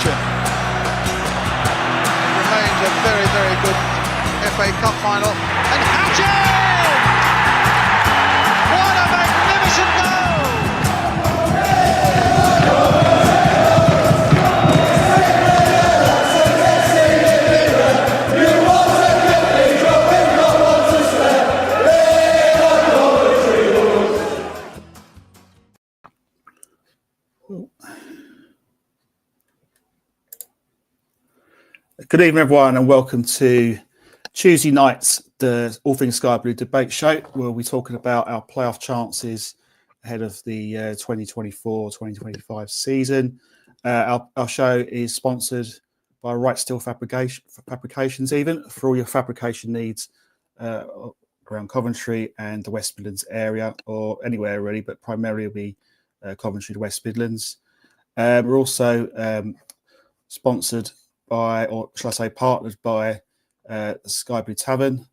margin. It remains a very, very good FA Cup final. And Haji! What a magnificent goal! Good evening, everyone, and welcome to Tuesday night's the All Things Sky Blue debate show, where we'll be talking about our playoff chances ahead of the 2024-2025 season. Our show is sponsored by Wright Steel Fabrications, even for all your fabrication needs around Coventry and the West Midlands area, or anywhere really, but primarily will be Coventry, the West Midlands. We're also sponsored by, or shall I say, partnered by the Sky Blue Tavern,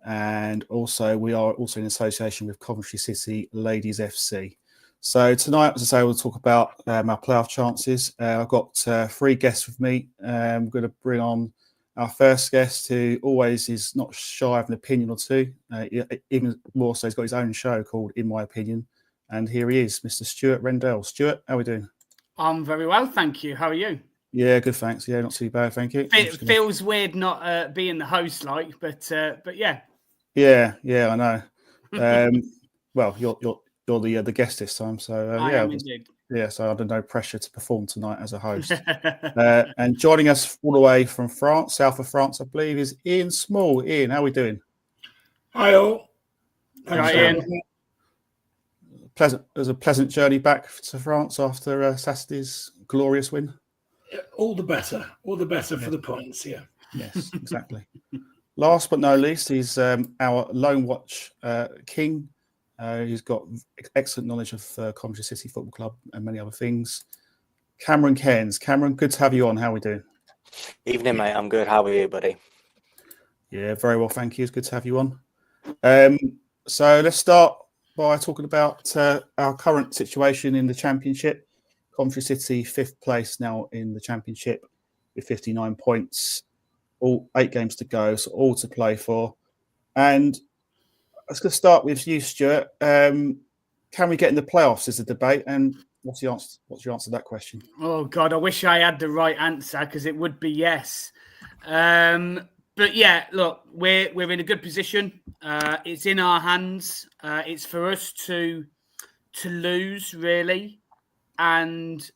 and also we are also in association with Coventry City Ladies FC. So tonight, as I say, we'll talk about our playoff chances. I've got three guests with me. I'm going to bring on our first guest, who always is not shy of an opinion or two. Even more so, he's got his own show called In My Opinion. And here he is, Mr. Stuart Rendall. Stuart, how are we doing? I'm very well, thank you. How are you? Yeah, good, thanks. Yeah, not too bad, thank you. It feels weird not being the host, but yeah. Yeah, I know. Well, you're the guest this time, so I am indeed. Yeah, so under no pressure to perform tonight as a host. And joining us all the way from France, south of France, I believe, is Ian Small. Ian, how are we doing? Hi all. Hi, Ian. It was a pleasant journey back to France after Saturday's glorious win. All the better for the points. Yeah. Yes, exactly. Last but not least, he's our Lone Watch king. He's got excellent knowledge of Coventry City Football Club and many other things. Cameron Cairns. Cameron, good to have you on. How are we doing? Evening, mate. I'm good. How are you, buddy? Yeah, very well, thank you. It's good to have you on. So let's start by talking about our current situation in the Championship. Coventry City, 5th place now in the Championship with 59 points. All 8 games to go, so all to play for. And let's go start with you, Stuart. Can we get in the playoffs is the debate, and what's your answer to that question? Oh God, I wish I had the right answer, because it would be yes. But yeah, look, we're in a good position. It's in our hands. It's for us to lose, really. And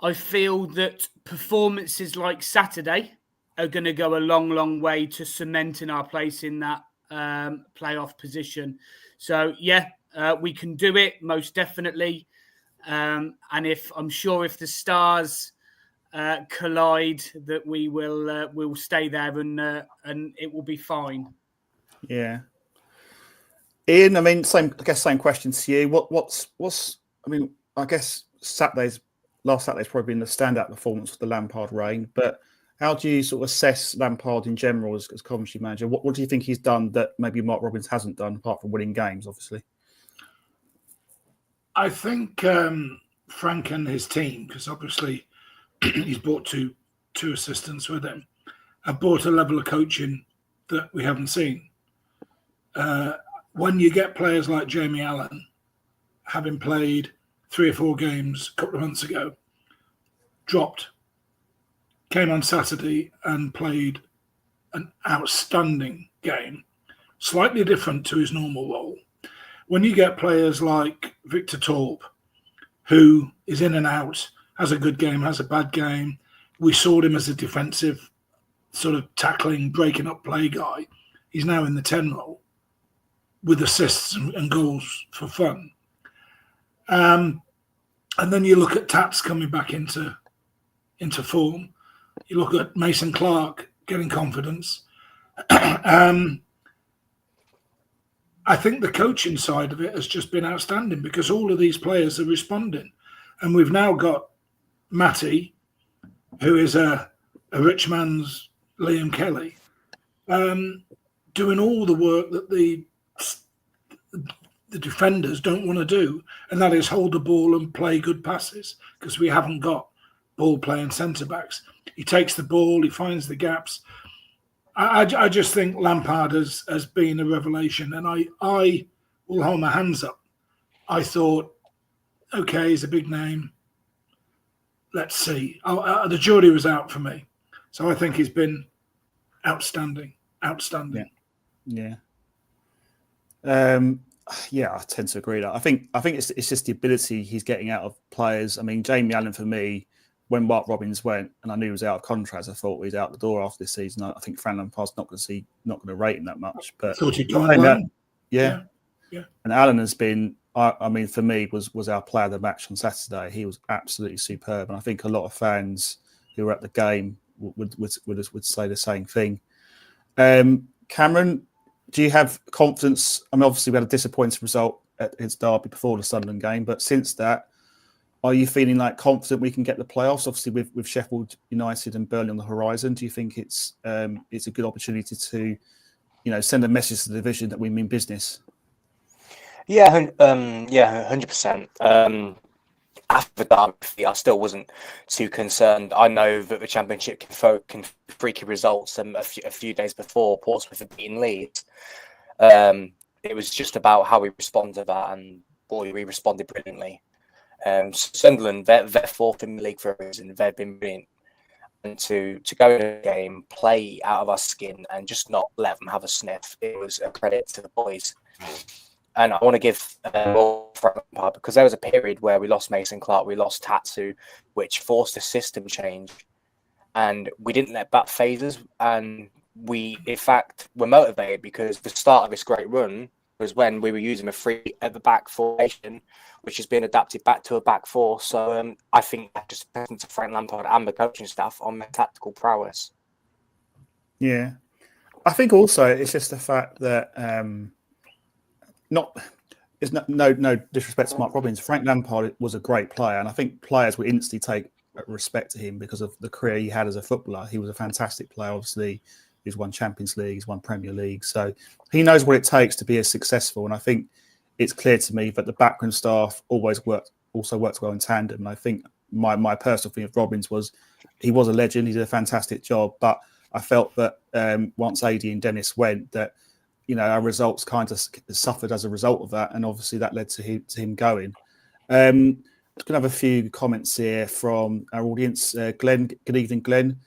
I feel that performances like Saturday are going to go a long, long way to cementing our place in that playoff position. So, yeah, we can do it, most definitely. And I'm sure if the stars collide, that we will stay there and it will be fine. Yeah. Ian, I mean, same question to you. I guess last Saturday's probably been the standout performance of the Lampard reign, but how do you sort of assess Lampard in general as Coventry manager? What do you think he's done that maybe Mark Robins hasn't done, apart from winning games, obviously? I think Frank and his team, because obviously he's brought two assistants with him, have brought a level of coaching that we haven't seen. When you get players like Jamie Allen, having played 3 or 4 games a couple of months ago, dropped, came on Saturday and played an outstanding game, slightly different to his normal role. When you get players like Victor Torp, who is in and out, has a good game, has a bad game, we saw him as a defensive sort of tackling, breaking up play guy. He's now in the 10 role with assists and goals for fun. And then you look at Tats coming back into form. You look at Mason Clark getting confidence. I think the coaching side of it has just been outstanding, because all of these players are responding. And we've now got Matty, who is a rich man's Liam Kelly, doing all the work that the defenders don't want to do, and that is hold the ball and play good passes, because we haven't got ball-playing centre-backs. He takes the ball, he finds the gaps. I just think Lampard has been a revelation, and I will hold my hands up. I thought, okay, he's a big name. Let's see. The jury was out for me. So I think he's been outstanding. Yeah. I tend to agree that. I think it's just the ability he's getting out of players. I mean, Jamie Allen for me, when Mark Robins went and I knew he was out of contract, I thought he was out the door after this season. I think Frank Lampard's not going to rate him that much. But thought he'd gone away. Yeah. And Allen has been. I mean, for me, was our player of the match on Saturday. He was absolutely superb, and I think a lot of fans who were at the game would say the same thing. Cameron, do you have confidence? I mean, obviously we had a disappointing result at his derby before the Sunderland game, but since that, are you feeling like confident we can get the playoffs? Obviously, with Sheffield United and Burnley on the horizon, do you think it's a good opportunity to, send a message to the division that we mean business? Yeah, 100%. After the derby, I still wasn't too concerned. I know that the Championship can freaky results. A few days before, Portsmouth had beaten Leeds. It was just about how we respond to that, and boy, we responded brilliantly. Sunderland, they're fourth in the league for a reason. They've been brilliant. And to go to the game, play out of our skin, and just not let them have a sniff, it was a credit to the boys. And I want to give more for Lampard, because there was a period where we lost Mason Clark, we lost Tatsu, which forced a system change, and we didn't let that phase us. And we, in fact, were motivated because the start of this great run was when we were using a three at the back formation, which has been adapted back to a back four. So I think that just depends to Frank Lampard and the coaching staff on their tactical prowess. Yeah, I think also it's just the fact that no disrespect to Mark Robins, Frank Lampard was a great player, and I think players would instantly take respect to him because of the career he had as a footballer. He was a fantastic player. Obviously, he's won Champions League, he's won Premier League, so he knows what it takes to be as successful. And I think it's clear to me that the backroom staff also works well in tandem. And I think my personal thing of Robins was he was a legend. He did a fantastic job, but I felt that once AD and Dennis went, that our results kind of suffered as a result of that, and obviously that led to him going. I'm just going to have a few comments here from our audience. Glenn, good evening, Glenn.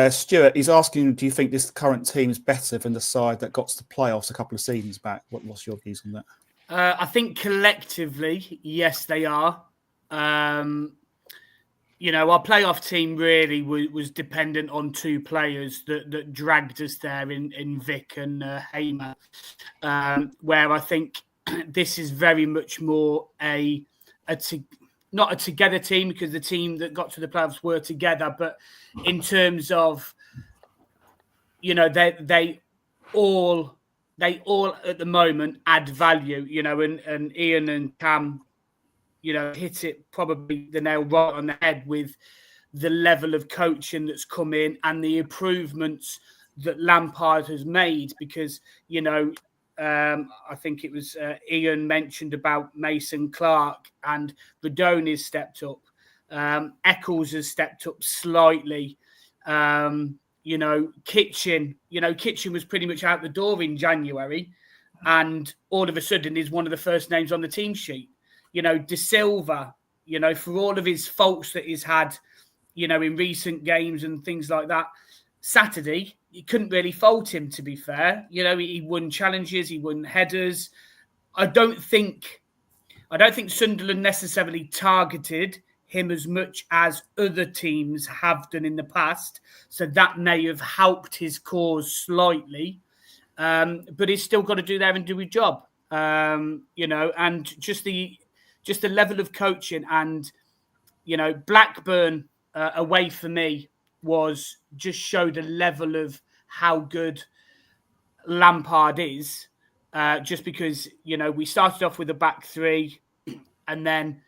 Stuart, he's asking, do you think this current team is better than the side that got to the playoffs a couple of seasons back? What's your views on that? I think collectively, yes, they are. Our playoff team really was dependent on two players that dragged us there in Vic and Hamer, where I think this is very much more not a together team, because the team that got to the playoffs were together, but in terms of, they all at the moment add value, and Ian and Cam, hit it probably the nail right on the head with the level of coaching that's come in and the improvements that Lampard has made. Because, I think it was Ian mentioned about Mason Clark, and Radoni's stepped up. Eccles has stepped up slightly. Kitchen was pretty much out the door in January, and all of a sudden is one of the first names on the team sheet. De Silva, for all of his faults that he's had, in recent games and things like that, Saturday, you couldn't really fault him, to be fair. He won challenges, he won headers. I don't think Sunderland necessarily targeted him as much as other teams have done in the past. So that may have helped his cause slightly. But he's still got to do there and do his job. And just the level of coaching, and Blackburn away for me was just show the level of how good Lampard is, just because we started off with a back three, and then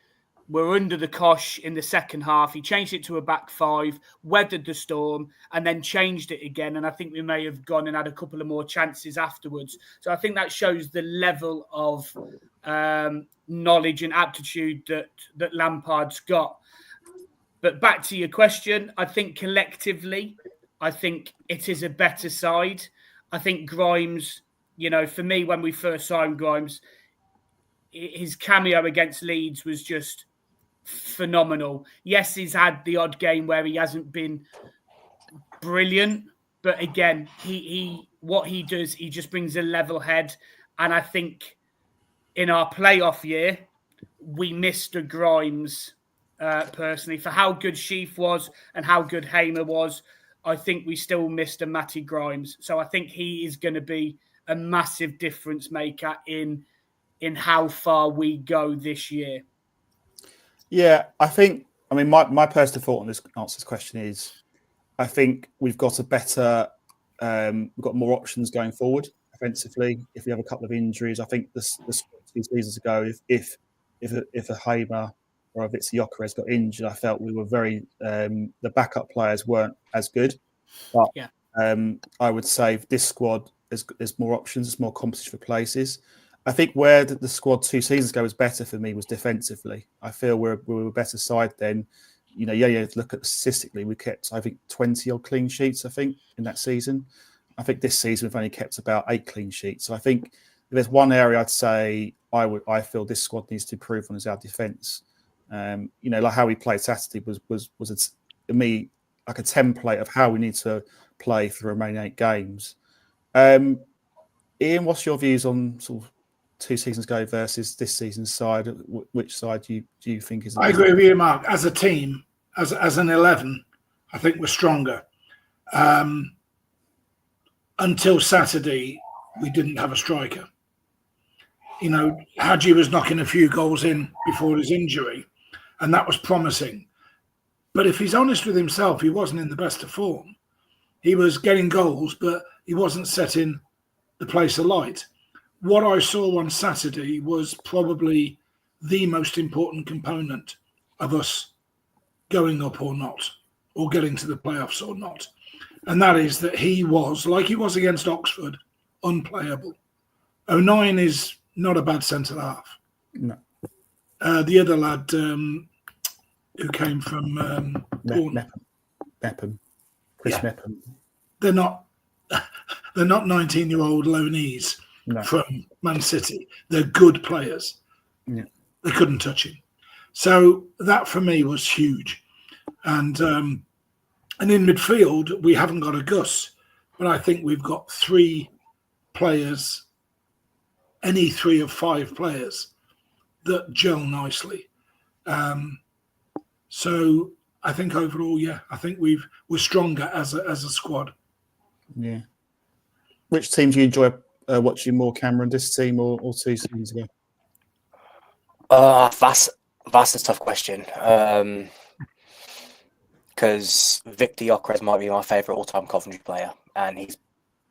we're under the cosh in the second half. He changed it to a back five, weathered the storm, and then changed it again. And I think we may have gone and had a couple of more chances afterwards. So I think that shows the level of knowledge and aptitude that Lampard's got. But back to your question, I think collectively, I think it is a better side. I think Grimes, for me, when we first signed Grimes, his cameo against Leeds was just phenomenal. Yes, he's had the odd game where he hasn't been brilliant, but again, what he does, he just brings a level head. And I think in our playoff year, we missed a Grimes personally for how good Sheaf was and how good Hamer was. I think we still missed a Matty Grimes. So I think he is going to be a massive difference maker in how far we go this year. Yeah, I mean, my personal thought on this answer to this question is, I think we've got a better, we've got more options going forward offensively. If we have a couple of injuries, I think this 2 seasons ago, if a Hamer or a Vitsi got injured, I felt we were the backup players weren't as good. But yeah. I would say this squad there's more options, there's more competition for places. I think where the squad 2 seasons ago was better for me was defensively. I feel we were a better side then. Look at statistically, we kept, I think, 20 odd clean sheets, I think, in that season. I think this season we've only kept about 8 clean sheets. So I think if there's one area I'd say I feel this squad needs to improve on is our defence. Like how we played Saturday was to me like a template of how we need to play for the remaining 8 games. Ian, what's your views on sort of 2 seasons ago versus this season's side? Which side do you think is? I agree with you, Mark. As a team, as an 11, I think we're stronger. Until Saturday, we didn't have a striker. Haji was knocking a few goals in before his injury, and that was promising. But if he's honest with himself, he wasn't in the best of form. He was getting goals, but he wasn't setting the place alight. What I saw on Saturday was probably the most important component of us going up or not, or getting to the playoffs or not. And that is that he was, like he was against Oxford, unplayable. O'Nien is not a bad centre-half. No. The other lad who came from Mepham. Chris Mepham. They're not 19-year-old loanees. No. From Man City. They're good players. Yeah. They couldn't touch him. So that for me was huge. And in midfield, we haven't got a Gus, but I think we've got 3 players, any 3 of 5 players that gel nicely. So I think overall, I think we're stronger as a squad. Yeah. Which team do you enjoy watching more, Cameron, this team or 2 seasons ago? That's a tough question. Because Victor Gyökeres might be my favourite all-time Coventry player, and he's,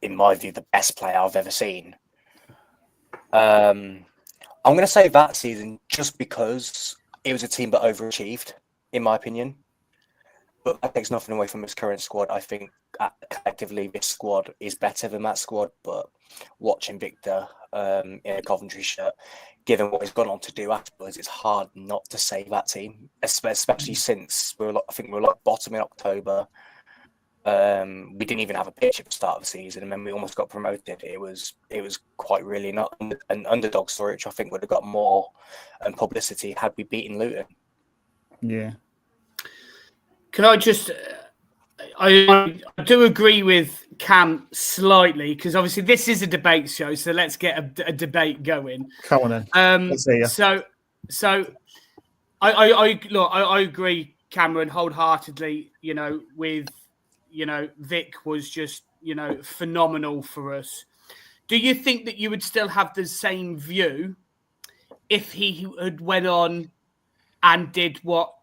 in my view, the best player I've ever seen. I'm going to say that season just because it was a team that overachieved, in my opinion. But that takes nothing away from his current squad. I think collectively this squad is better than that squad. But watching Victor in a Coventry shirt, given what he's gone on to do afterwards, it's hard not to save that team, especially since I think we were bottom in October. We didn't even have a pitch at the start of the season, and then we almost got promoted. It was quite really not an underdog story, which I think would have got more publicity had we beaten Luton. Yeah. Can I just... I do agree with Cam slightly, because obviously this is a debate show, so let's get a debate going. Come on then. Let's see you. So I agree, Cameron, wholeheartedly, with, Vic was just, phenomenal for us. Do you think that you would still have the same view if he had went on and did what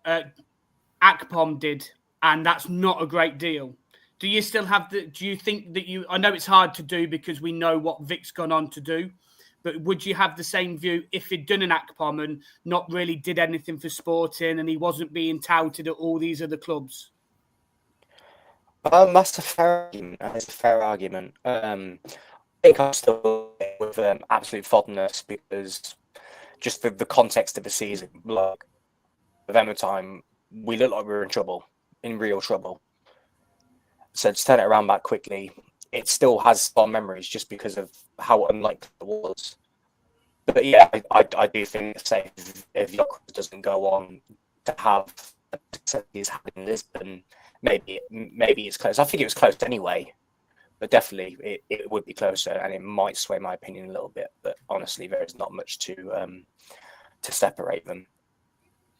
Akpom did, and that's not a great deal? Do you still have do you think that I know it's hard to do because we know what Vic's gone on to do, but would you have the same view if he'd done an Akpom and not really did anything for Sporting and he wasn't being touted at all these other clubs? That's a fair argument. That's a fair argument. I think I'm still with absolute fondness because just the context of the season, like November time, we looked like we were in real trouble. So to turn it around that quickly, it still has fond memories just because of how unlikely it was. But yeah, I do think say if Jokerit doesn't go on to have the success he's had in Lisbon, maybe it's close. I think it was close anyway, but definitely it would be closer, and it might sway my opinion a little bit. But honestly, there is not much to separate them.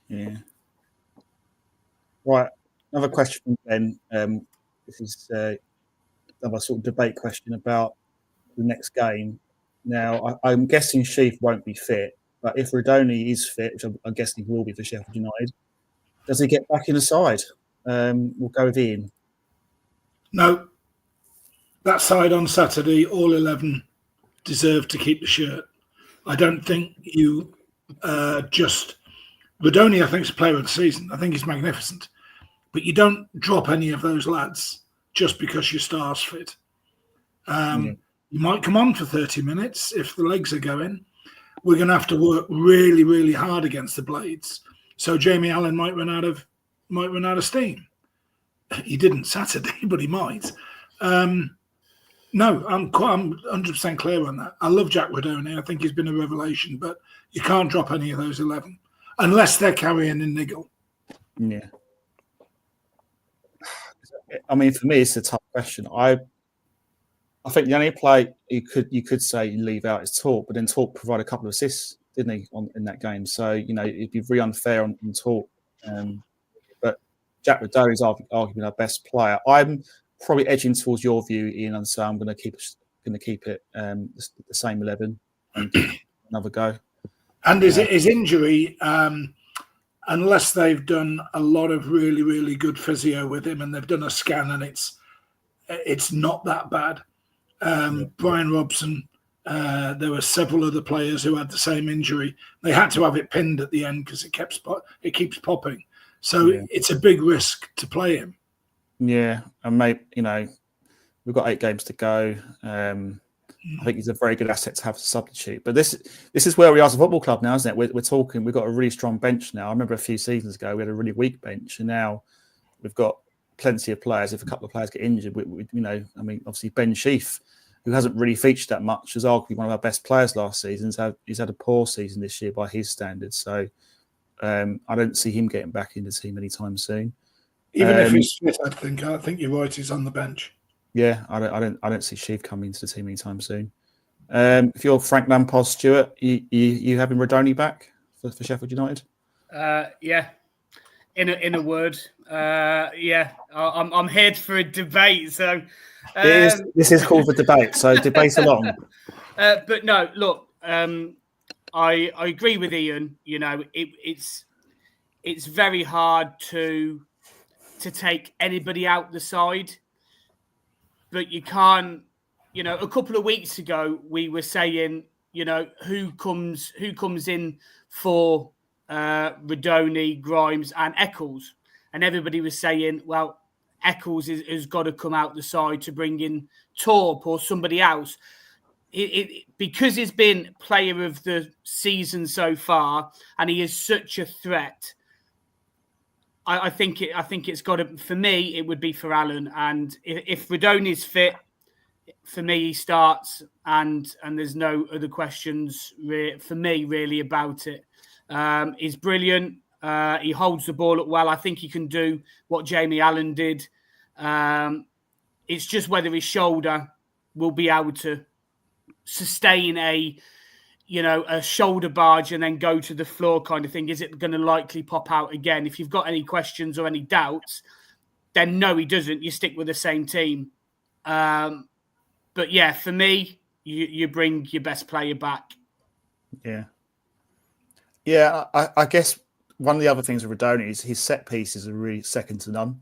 Yeah. Right. Another question from Ben. This is another sort of debate question about the next game. Now, I'm guessing Sheaf won't be fit, but if Redoni is fit, which I'm guessing he will be for Sheffield United, does he get back in the side? We'll go with Ian. No, that side on Saturday, all 11 deserve to keep the shirt. I don't think you just... Redoni, I think, is a player of the season. I think he's magnificent. But you don't drop any of those lads just because your star's fit. You might come on for 30 minutes if the legs are going. We're going to have to work really, really hard against the Blades. So Jamie Allen might run out of steam. He didn't Saturday, but he might. No, I'm 100% clear on that. I love Jack Redoni. I think he's been a revelation, but you can't drop any of those 11 unless they're carrying a niggle. Yeah. I mean, for me, it's a tough question. I think the only play you could say you leave out is Torp, but then Torp provided a couple of assists, didn't he, in that game? So it'd be very unfair on Torp. But Jack Redoni is arguably our best player. I'm probably edging towards your view, Ian, and so I'm going to keep it the same 11 and give another go. And his injury, unless they've done a lot of really, really good physio with him and they've done a scan and it's not that bad. Brian Robson, there were several other players who had the same injury. They had to have it pinned at the end because it keeps popping. So it's a big risk to play him. Yeah, and we've got 8 games to go. I think he's a very good asset to have to substitute. But this is where we are as a football club now, isn't it? We're talking. We've got a really strong bench now. I remember a few seasons ago we had a really weak bench, and now we've got plenty of players. If a couple of players get injured, obviously Ben Sheaf, who hasn't really featured that much, is arguably one of our best players last season. So he's had a poor season this year by his standards. So I don't see him getting back in the team anytime soon. Even if he's fit, I think you're right. He's on the bench. Yeah, I don't see Sheaf coming into the team anytime soon. If you're Frank Lampard, Stuart, you having Redoni back for Sheffield United? Yeah. In a word, yeah. I'm here for a debate. So this is called for debate. So debate along. But no, look. I agree with Ian. It's very hard to take anybody out the side, but you can't. A couple of weeks ago we were saying, who comes in for Redoni, Grimes, and Eccles, and everybody was saying, well, Eccles has got to come out the side to bring in Torp or somebody else. Because he's been player of the season so far, and he is such a threat. I think it's got to. For me, it would be for Allen, and if Redoni's fit, for me he starts, and there's no other questions for me really about it. He's brilliant. He holds the ball up well. I think he can do what Jamie Allen did. It's just whether his shoulder will be able to sustain a shoulder barge and then go to the floor kind of thing. Is it going to likely pop out again? If you've got any questions or any doubts, then no, he doesn't. You stick with the same team. But yeah, for me, you bring your best player back. Yeah. Yeah, I guess one of the other things with Redoni is his set pieces are really second to none.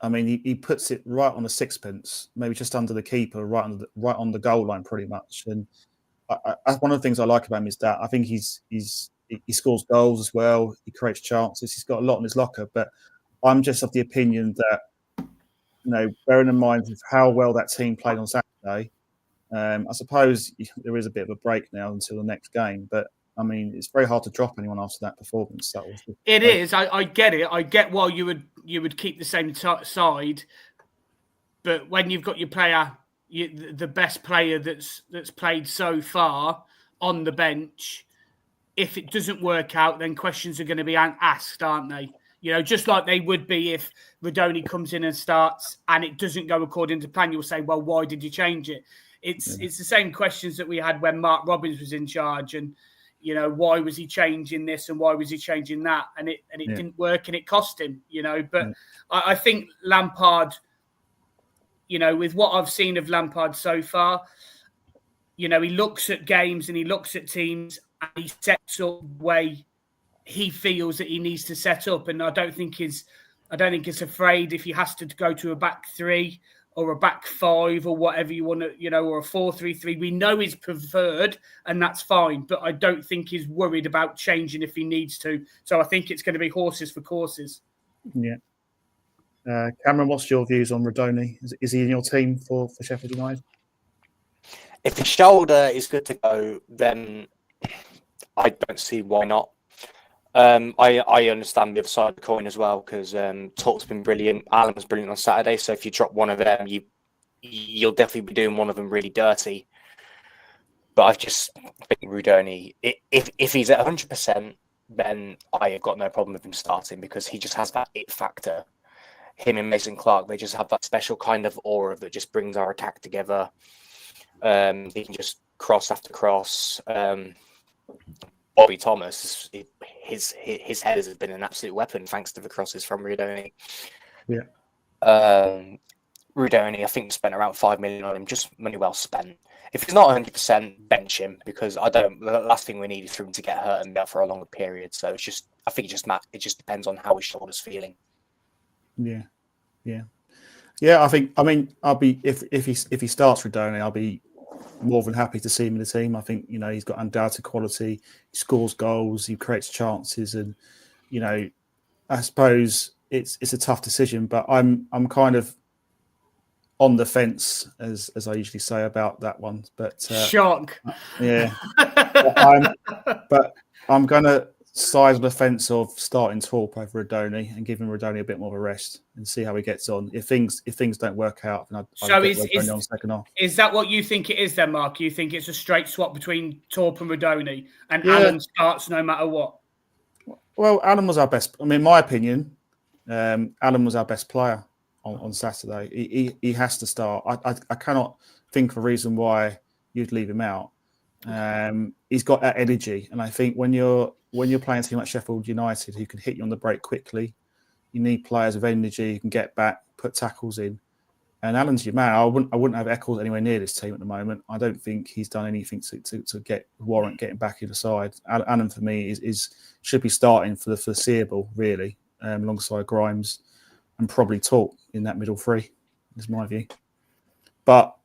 I mean, he puts it right on the sixpence, maybe just under the keeper, right on the goal line, pretty much. And one of the things I like about him is that I think he scores goals as well. He creates chances. He's got a lot in his locker. But I'm just of the opinion that, bearing in mind how well that team played on Saturday, I suppose there is a bit of a break now until the next game. But I mean, it's very hard to drop anyone after that performance. That was it is. I get it. I get why you would keep the same side, but when you've got your player, the best player that's played so far on the bench, if it doesn't work out, then questions are going to be asked, aren't they? You know, just like they would be if Rodoni comes in and starts and it doesn't go according to plan. You'll say, well, why did you change it? It's the same questions that we had when Mark Robbins was in charge, and you know, why was he changing this and why was he changing that? And it didn't work and it cost him, you know. But I think Lampard, you know, with what I've seen of Lampard so far, you know, he looks at games and he looks at teams and he sets up the way he feels that he needs to set up. And I don't think it's afraid if he has to go to a back three or a back five or whatever you want to, you know, or a 4-3-3. We know he's preferred and that's fine, but I don't think he's worried about changing if he needs to. So I think it's going to be horses for courses. Yeah. Cameron, what's your views on Rodoni? Is he in your team for Sheffield United? If his shoulder is good to go, then I don't see why not. I understand the other side of the coin as well, because Talk's been brilliant. Alan was brilliant on Saturday. So if you drop one of them, you'll definitely be doing one of them really dirty. But I just think Rodoni, if he's at 100%, then I have got no problem with him starting, because he just has that it factor. Him and Mason Clark, they just have that special kind of aura that just brings our attack together. He can just cross after cross. Bobby Thomas, his headers have been an absolute weapon thanks to the crosses from Rodoni. Yeah. Rodoni, I think we spent around 5 million on him, just money well spent. If he's not 100%, bench him, because the last thing we need is for him to get hurt and be out for a longer period. So it's just, I think it just depends on how his shoulder's feeling. Yeah. I mean, I'll be if he starts Rodoni, I'll be more than happy to see him in the team. I think, you know, he's got undoubted quality. He scores goals, he creates chances, and you know, I suppose it's a tough decision, but I'm kind of on the fence, as I usually say about that one. But shock, yeah. but I'm gonna side on the fence of starting Torp over Rodoni and giving Rodoni a bit more of a rest and see how he gets on. If things don't work out, then I'll get Rodoni on second half. Is that what you think it is then, Mark? You think it's a straight swap between Torp and Rodoni, and Alan starts no matter what? Well, Alan was our best. I mean, in my opinion, Alan was our best player on Saturday. He has to start. I cannot think of a reason why you'd leave him out. He's got that energy, and I think when you're playing a team like Sheffield United, who can hit you on the break quickly, you need players of energy who can get back, put tackles in. And Alan's your man. I wouldn't have Eccles anywhere near this team at the moment. I don't think he's done anything to warrant getting back in the side. Alan for me should be starting for the foreseeable, really, alongside Grimes and probably Talk in that middle three. Is my view. But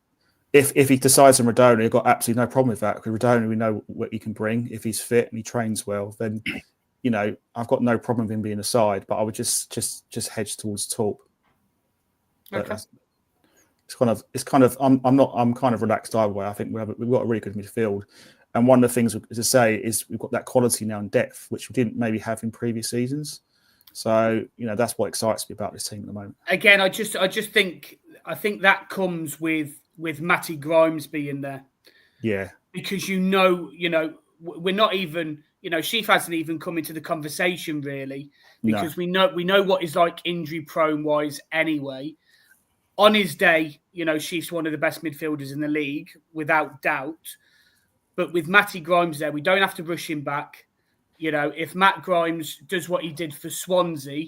if he decides on Rodoni, I've got absolutely no problem with that. Because Rodoni, we know what he can bring. If he's fit and he trains well, then, you know, I've got no problem with him being aside. But I would just hedge towards Torp. Okay. It's kind of. I'm kind of relaxed either way. I think we've got a really good midfield, and one of the things to say is we've got that quality now and depth, which we didn't maybe have in previous seasons. So, you know, that's what excites me about this team at the moment. Again, I think that comes with Matty Grimes being there. Yeah. Because you know, we're not even, Sheaf hasn't even come into the conversation really, because we know what he's like injury prone wise anyway. On his day, Sheaf's one of the best midfielders in the league, without doubt. But with Matty Grimes there, we don't have to rush him back. If Matt Grimes does what he did for Swansea,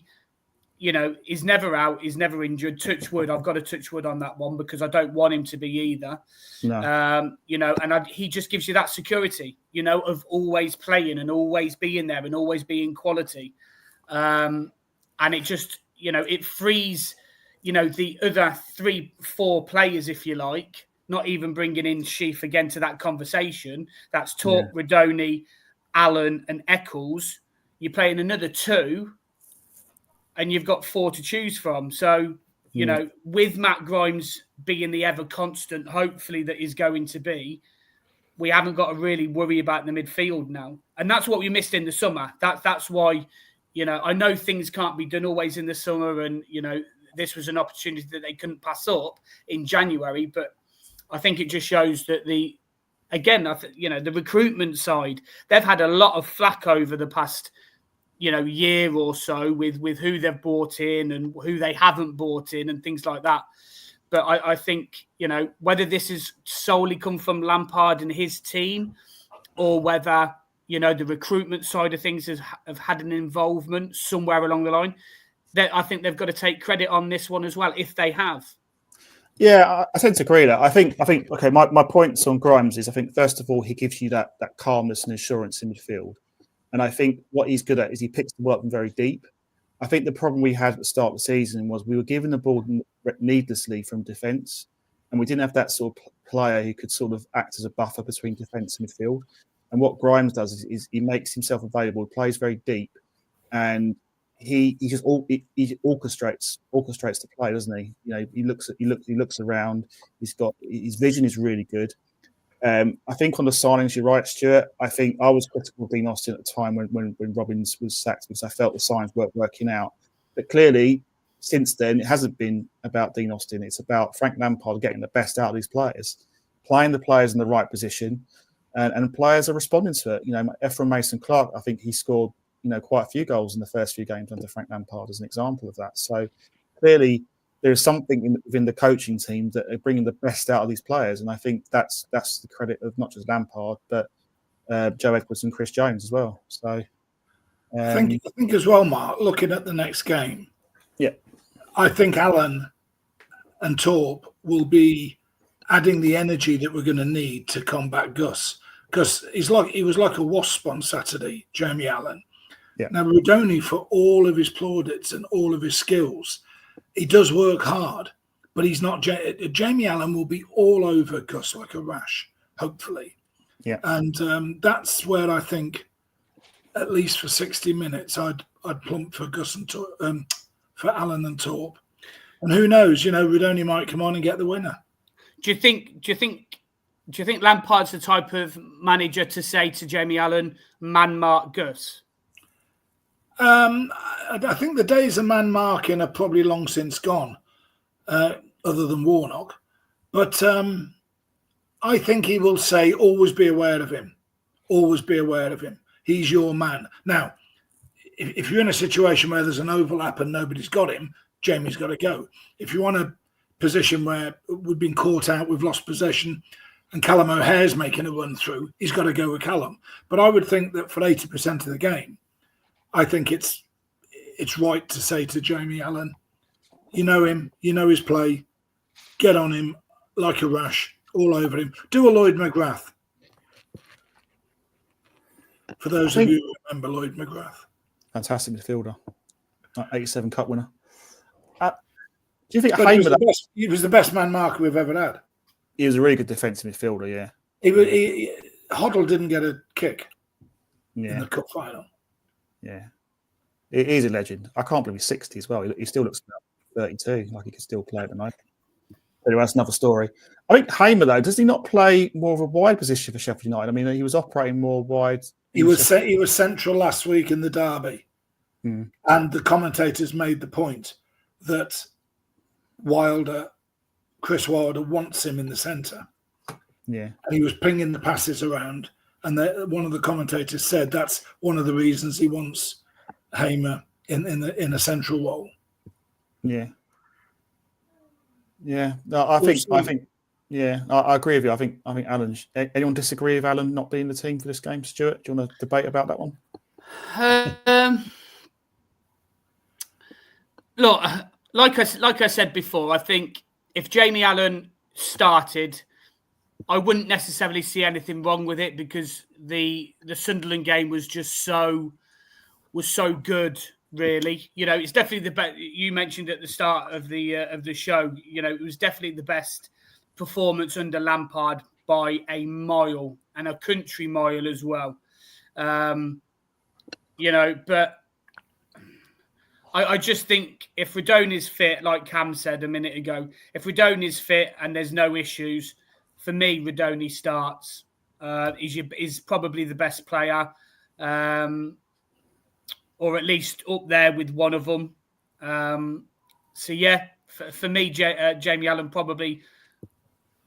he's never out, he's never injured. Touch wood, I've got to touch wood on that one because I don't want him to be either. No. He just gives you that security, of always playing and always being there and always being quality. And it just, it frees, the other 3-4 players, if you like, not even bringing in Sheaf again to that conversation. That's Talk, Rodoni, Allen and Eccles. You're playing another 2 and you've got 4 to choose from. So, with Matt Grimes being the ever constant, hopefully that is going to be, we haven't got to really worry about the midfield now. And that's what we missed in the summer. That's why, I know things can't be done always in the summer, and, this was an opportunity that they couldn't pass up in January. But I think it just shows that the recruitment side, they've had a lot of flack over the past, year or so with who they've brought in and who they haven't brought in and things like that. But I think, whether this has solely come from Lampard and his team, or whether, the recruitment side of things have had an involvement somewhere along the line, that I think they've got to take credit on this one as well, if they have. Yeah, I tend to agree with that. I think. Okay, my points on Grimes is, I think, first of all, he gives you that calmness and assurance in midfield, and I think what he's good at is he picks the ball up very deep. I think the problem we had at the start of the season was we were giving the ball needlessly from defence, and we didn't have that sort of player who could sort of act as a buffer between defence and midfield. And what Grimes does is he makes himself available, he plays very deep, and he orchestrates the play, doesn't he? He looks around. His vision is really good. I think on the signings, you're right, Stuart. I think I was critical of Dean Austin at the time when Robbins was sacked, because I felt the signs weren't working out. But clearly, since then, it hasn't been about Dean Austin. It's about Frank Lampard getting the best out of these players, playing the players in the right position, and players are responding to it. Ephraim Mason-Clark, I think he scored quite a few goals in the first few games under Frank Lampard as an example of that. So clearly there is something within the coaching team that are bringing the best out of these players. And I think that's the credit of not just Lampard, but Joe Edwards and Chris Jones as well. So I think as well, Mark, looking at the next game, I think Alan and Torp will be adding the energy that we're going to need to combat Gus, because he was like a wasp on Saturday, Jamie Allen. Yeah. Now, Rudoni, for all of his plaudits and all of his skills, he does work hard, but he's not. Jamie Allen will be all over Gus like a rash, hopefully. Yeah. And that's where I think, at least for 60 minutes, I'd plump for Gus and for Allen and Torp. And who knows? Rudoni might come on and get the winner. Do you think Lampard's the type of manager to say to Jamie Allen, "Man mark Gus"? I think the days of man marking are probably long since gone, other than Warnock. But I think he will say, always be aware of him. Always be aware of him. He's your man. Now, if you're in a situation where there's an overlap and nobody's got him, Jamie's got to go. If you're on a position where we've been caught out, we've lost possession, and Callum O'Hare's making a run through, he's got to go with Callum. But I would think that for 80% of the game, I think it's right to say to Jamie Allen, you know him, you know his play, get on him like a rash, all over him. Do a Lloyd McGrath. For those of you who remember Lloyd McGrath. Fantastic midfielder. 87 Cup winner. Do you think he was the best man marker we've ever had? He was a really good defensive midfielder, yeah. Hoddle didn't get a kick in the cup final. Yeah. He's a legend. I can't believe he's 60 as well. He still looks about 32, like he could still play at the night. Anyway, that's another story. I think Hamer, though, does he not play more of a wide position for Sheffield United? I mean, he was operating more wide. He was central last week in the derby. And the commentators made the point that Chris Wilder wants him in the centre. Yeah. And he was pinging the passes around. And one of the commentators said that's one of the reasons he wants Hamer in a central role. Yeah. Yeah. No, I agree with you. I think Alan. Anyone disagree with Alan not being the team for this game? Stuart, do you want to debate about that one? Look, like I said before, I think if Jamie Allen started, I wouldn't necessarily see anything wrong with it, because the Sunderland game was just so good. Really, it's definitely the best. You mentioned at the start of the show, it was definitely the best performance under Lampard by a mile, and a country mile as well. But I just think if Rudoni's fit, like Cam said a minute ago, if Rudoni's fit and there's no issues, for me, Rudoni starts. He's probably the best player, or at least up there with one of them. So yeah, for me, Jamie Allen probably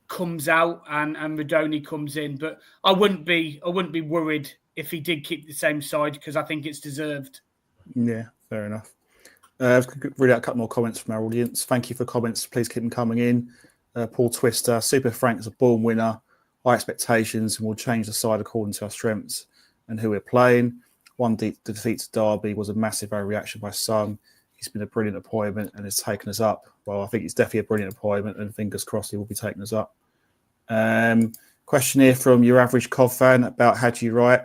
comes out and Radoni comes in, but I wouldn't be worried if he did keep the same side because I think it's deserved. Yeah, fair enough. I've read out a couple more comments from our audience. Thank you for comments. Please keep them coming in. Paul Twister, Super Frank is a born winner. High expectations, and we'll change the side according to our strengths and who we're playing. The defeat to Derby was a massive overreaction by some. He's been a brilliant appointment and has taken us up. Well, I think it's definitely a brilliant appointment, and fingers crossed he will be taking us up. Question here from your average COV fan about Haji Wright.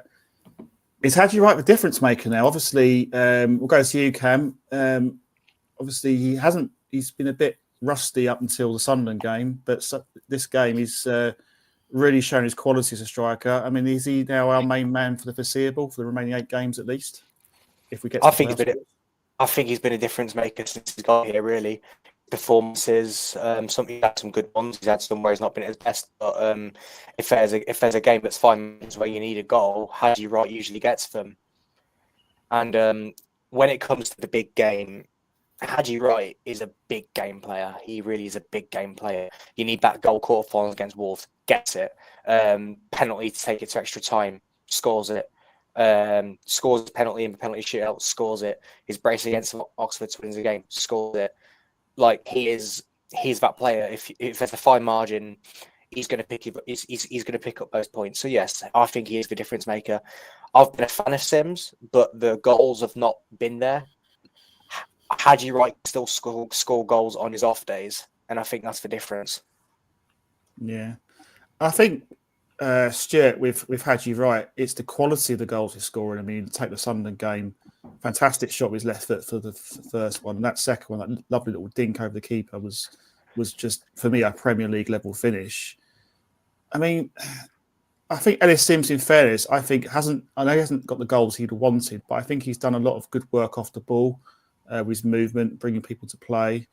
Is Haji Wright the difference maker now? Obviously, we'll go to you, Cam. Obviously, he's been a bit rusty up until the Sunderland game, but this game he's really shown his quality as a striker. I mean, is he now our main man for the foreseeable, for the remaining 8 games at least? If we get, I think he's been a difference maker since he's got here. Really, performances. He's had some good ones. He's had some where he's not been at his best. But if there's a game that's 5 minutes where you need a goal, Haji Wright usually gets them. And when it comes to the big game, Haji Wright is a big game player. He really is a big game player. You need that goal quarterfinals against Wolves. Gets it. Penalty to take it to extra time. Scores it. Scores penalty in penalty shootout. Scores it. His brace against Oxford to win the game. Scores it. Like he's that player. If there's a fine margin, he's going to pick he's going to pick up those points. So yes, I think he is the difference maker. I've been a fan of Sims, but the goals have not been there. Haji Wright still score goals on his off days, and I think that's the difference. Yeah, I think Stuart with Haji Wright, it's the quality of the goals he's scoring. I mean, take the Sunderland game, fantastic shot with his left foot for the first one, and that second one, that lovely little dink over the keeper was just for me a Premier League level finish. I mean, I think Ellis Sims, in fairness, I know he hasn't got the goals he'd wanted, but I think he's done a lot of good work off the ball. With his movement, bringing people to play.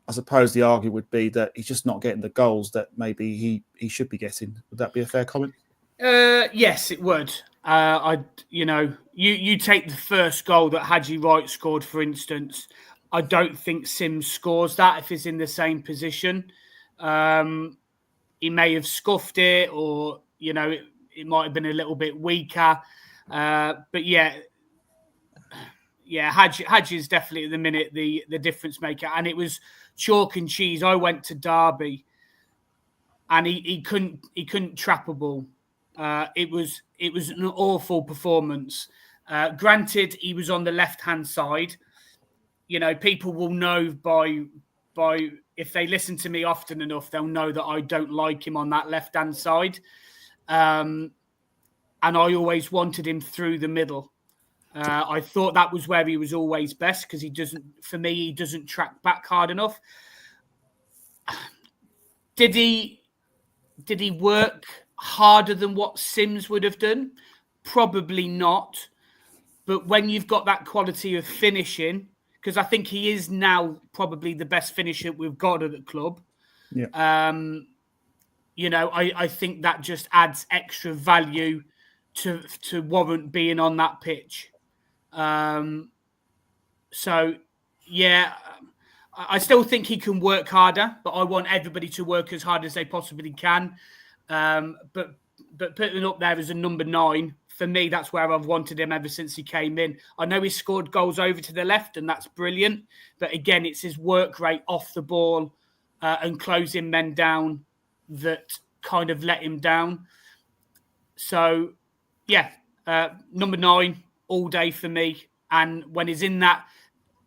I suppose the argument would be that he's just not getting the goals that maybe he should be getting. Would that be a fair comment? Yes, it would. You take the first goal that Haji Wright scored, for instance. I don't think Sims scores that if he's in the same position. He may have scuffed it, or it might have been a little bit weaker. But yeah. Yeah, Haji is definitely at the minute the difference maker, and it was chalk and cheese. I went to Derby, and he couldn't trap a ball. It was an awful performance. Granted, he was on the left hand side. People will know by if they listen to me often enough, they'll know that I don't like him on that left hand side, and I always wanted him through the middle. I thought that was where he was always best because he doesn't track back hard enough. Did he work harder than what Sims would have done? Probably not. But when you've got that quality of finishing, because I think he is now probably the best finisher we've got at the club. Yeah. I think that just adds extra value to warrant being on that pitch. So, yeah, I still think he can work harder, but I want everybody to work as hard as they possibly can. But putting him up there as a number 9, for me, that's where I've wanted him ever since he came in. I know he scored goals over to the left, and that's brilliant. But again, it's his work rate off the ball and closing men down that kind of let him down. So, yeah, number 9. All day for me, and when he's in that,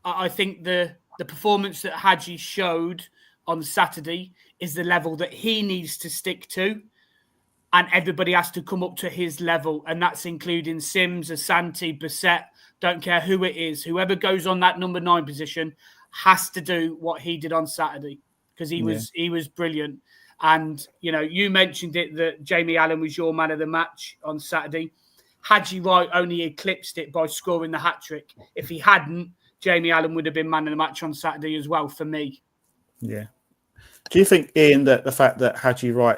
I think the performance that Haji showed on Saturday is the level that he needs to stick to, and everybody has to come up to his level, and that's including Sims, Asante, Bissett. Don't care who it is, whoever goes on that number 9 position has to do what he did on Saturday because he was brilliant. And you mentioned it that Jamie Allen was your man of the match on Saturday. Haji Wright only eclipsed it by scoring the hat-trick. If he hadn't, Jamie Allen would have been man of the match on Saturday as well for me. Yeah. Do you think, Ian, that the fact that Haji Wright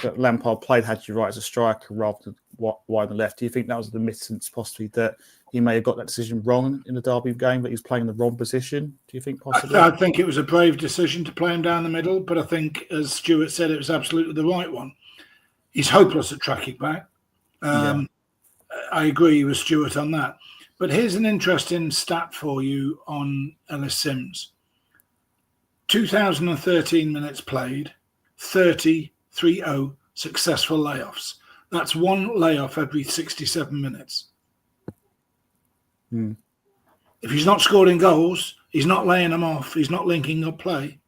that Lampard played Haji Wright as a striker rather than wide on the left. Do you think that was the admittance possibly that he may have got that decision wrong in the Derby game, that he was playing in the wrong position? Do you think possibly? I think it was a brave decision to play him down the middle, but I think, as Stuart said, it was absolutely the right one. He's hopeless at tracking back. I agree with Stuart on that. But here's an interesting stat for you on Ellis Sims. 2013 minutes played, 30 successful layoffs. That's one layoff every 67 minutes. If he's not scoring goals, he's not laying them off, he's not linking up play.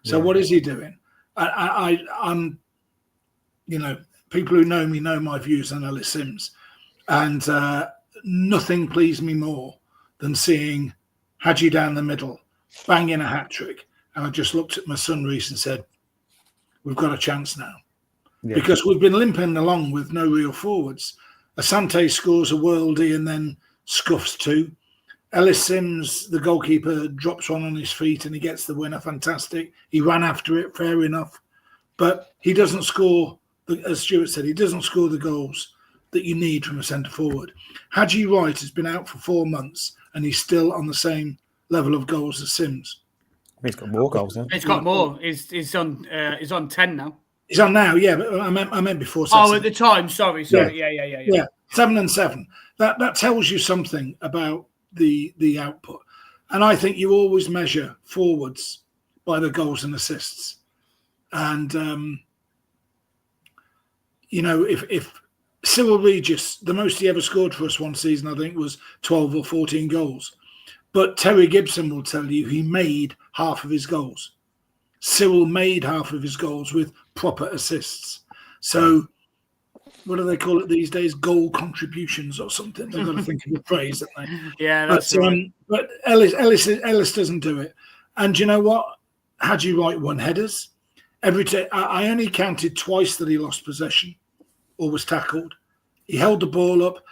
So what is he doing? I'm, people who know me know my views on Ellis Sims, and nothing pleased me more than seeing Haji down the middle, banging a hat trick. And I just looked at my son Reece and said, we've got a chance now. Yeah. Because we've been limping along with no real forwards. Asante scores a worldie and then scuffs two. Ellis Sims, the goalkeeper, drops one on his feet and he gets the winner. Fantastic. He ran after it, fair enough. But he doesn't score, as Stuart said, he doesn't score the goals that you need from a centre forward. Haji Wright has been out for 4 months and he's still on the same level of goals as Sims. He's got more goals now. He's got more. He's on 10 now. He's on now, yeah, but I meant before. Oh, at the time, sorry. Yeah. 7 and 7. That tells you something about the output. And I think you always measure forwards by the goals and assists. And if Cyril Regis, the most he ever scored for us one season, I think, was 12 or 14 goals. But Terry Gibson will tell you he made half of his goals. Cyril made half of his goals with proper assists. So what do they call it these days? Goal contributions or something. They've got to think of a phrase, haven't they? Yeah, that's right. But Ellis doesn't do it. And you know what? Haji Wright won headers. I only counted twice that he lost possession or was tackled. He held the ball up.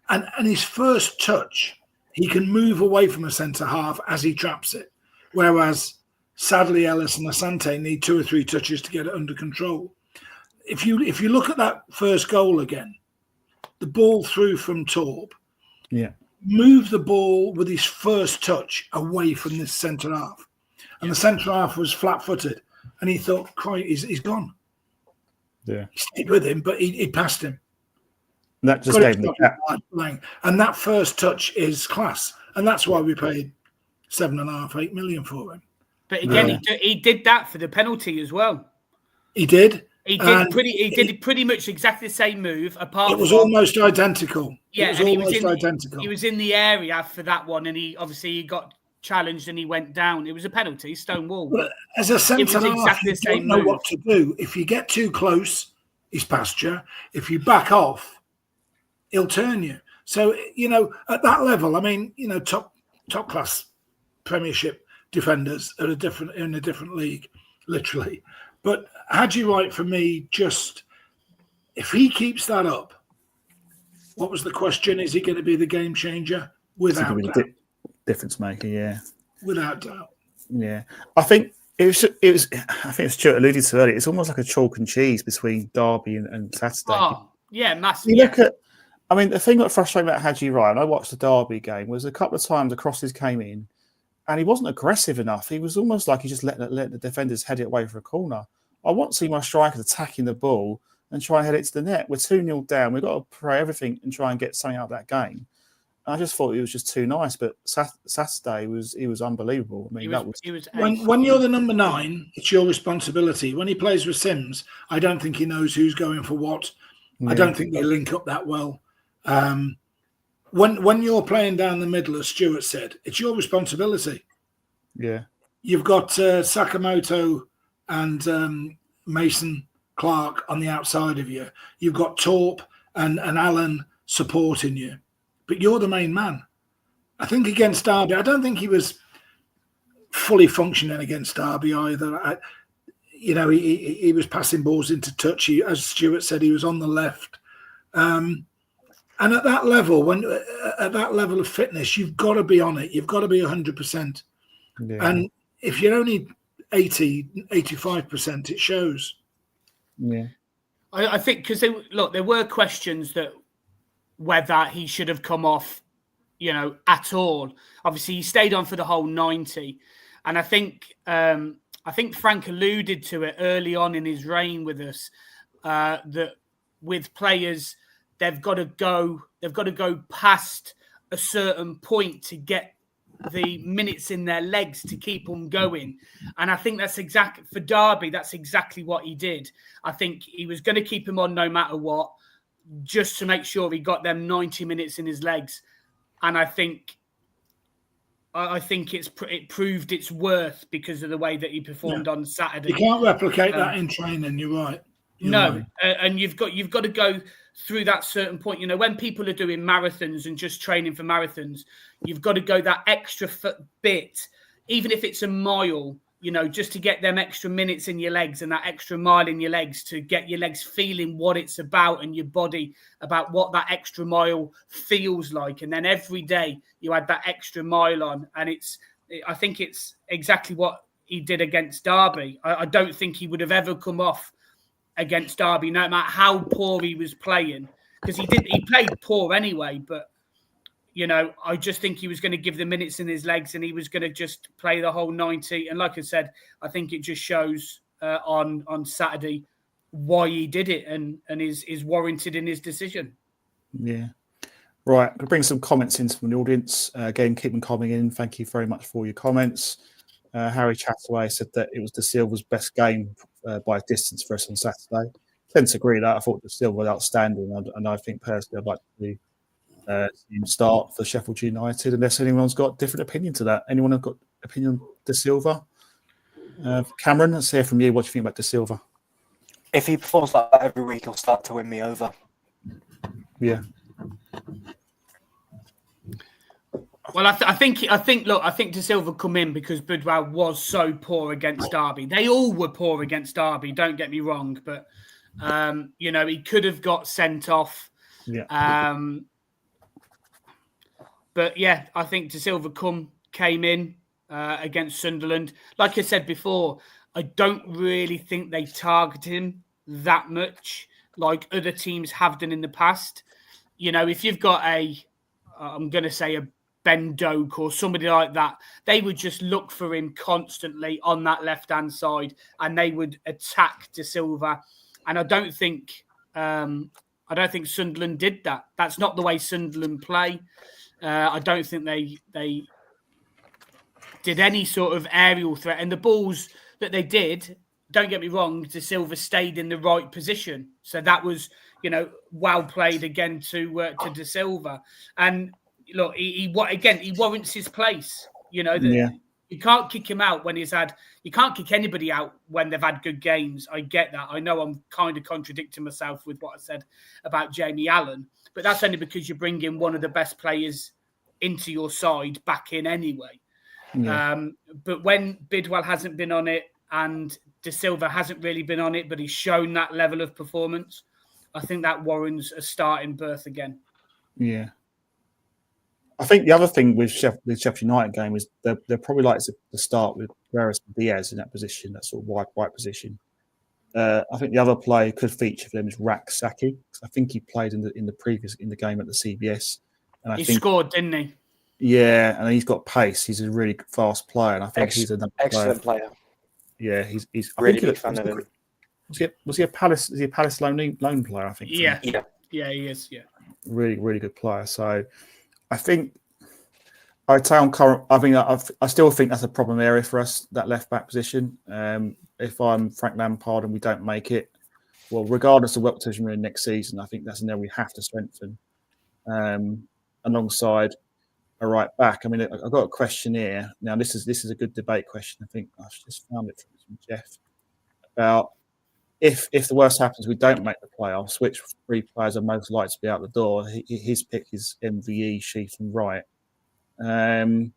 And his first touch, he can move away from a centre-half as he traps it. Whereas, sadly, Ellis and Asante need 2 or 3 touches to get it under control. If you look at that first goal again, the ball through from Torp, move the ball with his first touch away from this centre-half. And the centre-half was flat-footed. And he thought, he's gone. Yeah. He stayed with him, but he passed him. And that just gave him the gap. And that first touch is class. And that's why we paid 7.5, 8 million for him. But again, he did that for the penalty as well. He did. He did pretty much exactly the same move. It was almost identical. Yeah, it was identical. He was in the area for that one, and he got challenged and he went down. It was a penalty, stone wall. But as a centre half, you don't know what to do. If you get too close, he's past you. If you back off, he'll turn you. So at that level, I mean, top class Premiership defenders are in a different league, literally. But Haji Wright, for me, just if he keeps that up, what was the question? Is he going to be the game changer? Without doubt. Difference maker, yeah. Without doubt. Yeah. I think it was I think Stuart alluded to earlier, it's almost like a chalk and cheese between Derby and Saturday. Oh, yeah, massive. You look at, I mean, the thing that frustrated me about Haji Wright, and I watched the Derby game, was a couple of times the crosses came in and he wasn't aggressive enough. He was almost like he just let the defenders head it away for a corner. I want to see my strikers attacking the ball and try and head it to the net. We're 2-0 down. We've got to pray everything and try and get something out of that game. I just thought it was just too nice, but Saturday was unbelievable. I mean, when you're the number 9, it's your responsibility. When he plays with Sims, I don't think he knows who's going for what. Yeah. I don't think they link up that well. When you're playing down the middle, as Stuart said, it's your responsibility. Yeah, you've got Sakamoto and Mason Clark on the outside of you. You've got Torp and Allen supporting you. But you're the main man. I think against Derby, I don't think he was fully functioning against Derby either. He was passing balls into touch. As Stuart said, he was on the left. And at that level, at that level of fitness, you've got to be on it. You've got to be 100%. Yeah. And if you're only 80, 85%, it shows. Yeah. I think because there were questions that whether he should have come off, at all. Obviously, he stayed on for the whole 90, and I think Frank alluded to it early on in his reign with us that with players they've got to go past a certain point to get the minutes in their legs to keep them going. And I think that's exactly for Derby. That's exactly what he did. I think he was going to keep him on no matter what, just to make sure he got them 90 minutes in his legs. And I think it proved its worth because of the way that he performed on Saturday. You can't replicate that in training. You're right. And you've got to go through that certain point. When people are doing marathons and just training for marathons, you've got to go that extra bit, even if it's a mile, just to get them extra minutes in your legs and that extra mile in your legs to get your legs feeling what it's about and your body about what that extra mile feels like. And then every day you add that extra mile on. And I think it's exactly what he did against Derby. I don't think he would have ever come off against Derby, no matter how poor he was playing, because he played poor anyway. But I just think he was going to give the minutes in his legs, and he was going to just play the whole 90. And like I said, I think it just shows on Saturday why he did it, and is warranted in his decision. Yeah, right. I'm going to bring some comments in from the audience. Again, keep them coming in. Thank you very much for your comments. Harry Chataway said that it was De Silva's best game by a distance for us on Saturday. I tend to agree with that. I thought De Silva was outstanding, and I think personally I'd like to see him start for Sheffield United, unless anyone's got a different opinion to that. Anyone have got opinion on De Silva? Cameron, let's hear from you. What do you think about De Silva? If he performs like that every week, he'll start to win me over. Yeah. Well, I think De Silva come in because Bidwell was so poor against Derby. They all were poor against Derby, don't get me wrong, but he could have got sent off. Yeah. But yeah, I think De Silva came in against Sunderland. Like I said before, I don't really think they targeted him that much like other teams have done in the past. If you've got I'm going to say a Ben Doak or somebody like that, they would just look for him constantly on that left-hand side and they would attack De Silva. And I don't think Sunderland did that. That's not the way Sunderland play. I don't think they did any sort of aerial threat. And the balls that they did, don't get me wrong, De Silva stayed in the right position. So that was, well played again to De Silva. And look, he warrants his place. You can't kick him out when you can't kick anybody out when they've had good games. I get that. I know I'm kind of contradicting myself with what I said about Jamie Allen, but that's only because you're bringing one of the best players into your side back in anyway. Yeah. But when Bidwell hasn't been on it and De Silva hasn't really been on it, but he's shown that level of performance, I think that warrants a starting berth again. Yeah. I think the other thing with Sheffield United game is they're probably like to start with Guerrero and Diaz in that position, that sort of wide position. I think the other player could feature for them is Rak-Saki. I think he played in the game at the CBS. And he scored, didn't he? Yeah, and he's got pace. He's a really fast player, and I think he's another excellent player. Yeah, he's really big fan of him. Was he a Palace? Is he a Palace loan player? I think. Yeah, he is. Yeah, really, really good player. So, I think I'd say on current. I mean, I still think that's a problem area for us, that left back position. If I'm Frank Lampard and we don't make it, well, regardless of what position we're in next season, I think that's an area we have to strengthen. Alongside a right back. I mean, I've got a question here. Now, this is a good debate question. I think I just found it from Jeff about if the worst happens, we don't make the playoffs, which three players are most likely to be out the door. His pick is MVE, Sheath, and Wright. We'll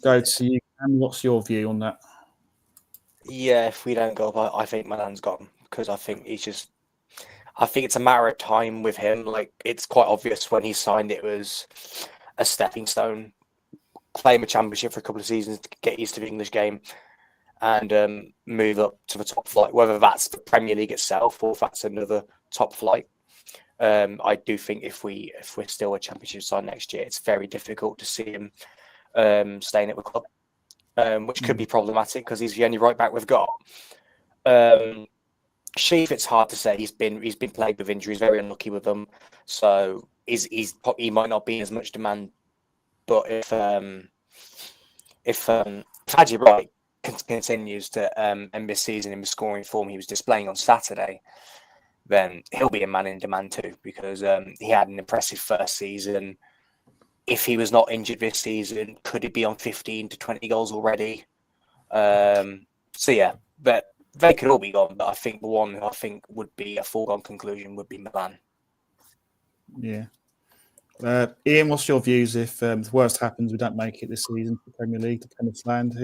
go to you. And what's your view on that? Yeah, if we don't go up, I think Milan's gone because I think I think it's a matter of time with him. Like, it's quite obvious when he signed it was a stepping stone, playing the Championship for a couple of seasons to get used to the English game. and move up to the top flight, whether that's the Premier League itself or if that's another top flight. I do think if we're still a Championship side next year, it's very difficult to see him staying at the club, which could be problematic because he's the only right back we've got. Sheaf, it's hard to say. He's been plagued with injuries, very unlucky with them. So he might not be in as much demand. But if Haji Wright continues to end this season in the scoring form he was displaying on Saturday, then he'll be a man in demand too, because he had an impressive first season. If he was not injured this season, could he be on 15 to 20 goals already? So yeah, but they could all be gone. But I think the one I think would be a foregone conclusion would be Milan. Yeah. Ian, what's your views if the worst happens, we don't make it this season for the Premier League to Plymouth Land?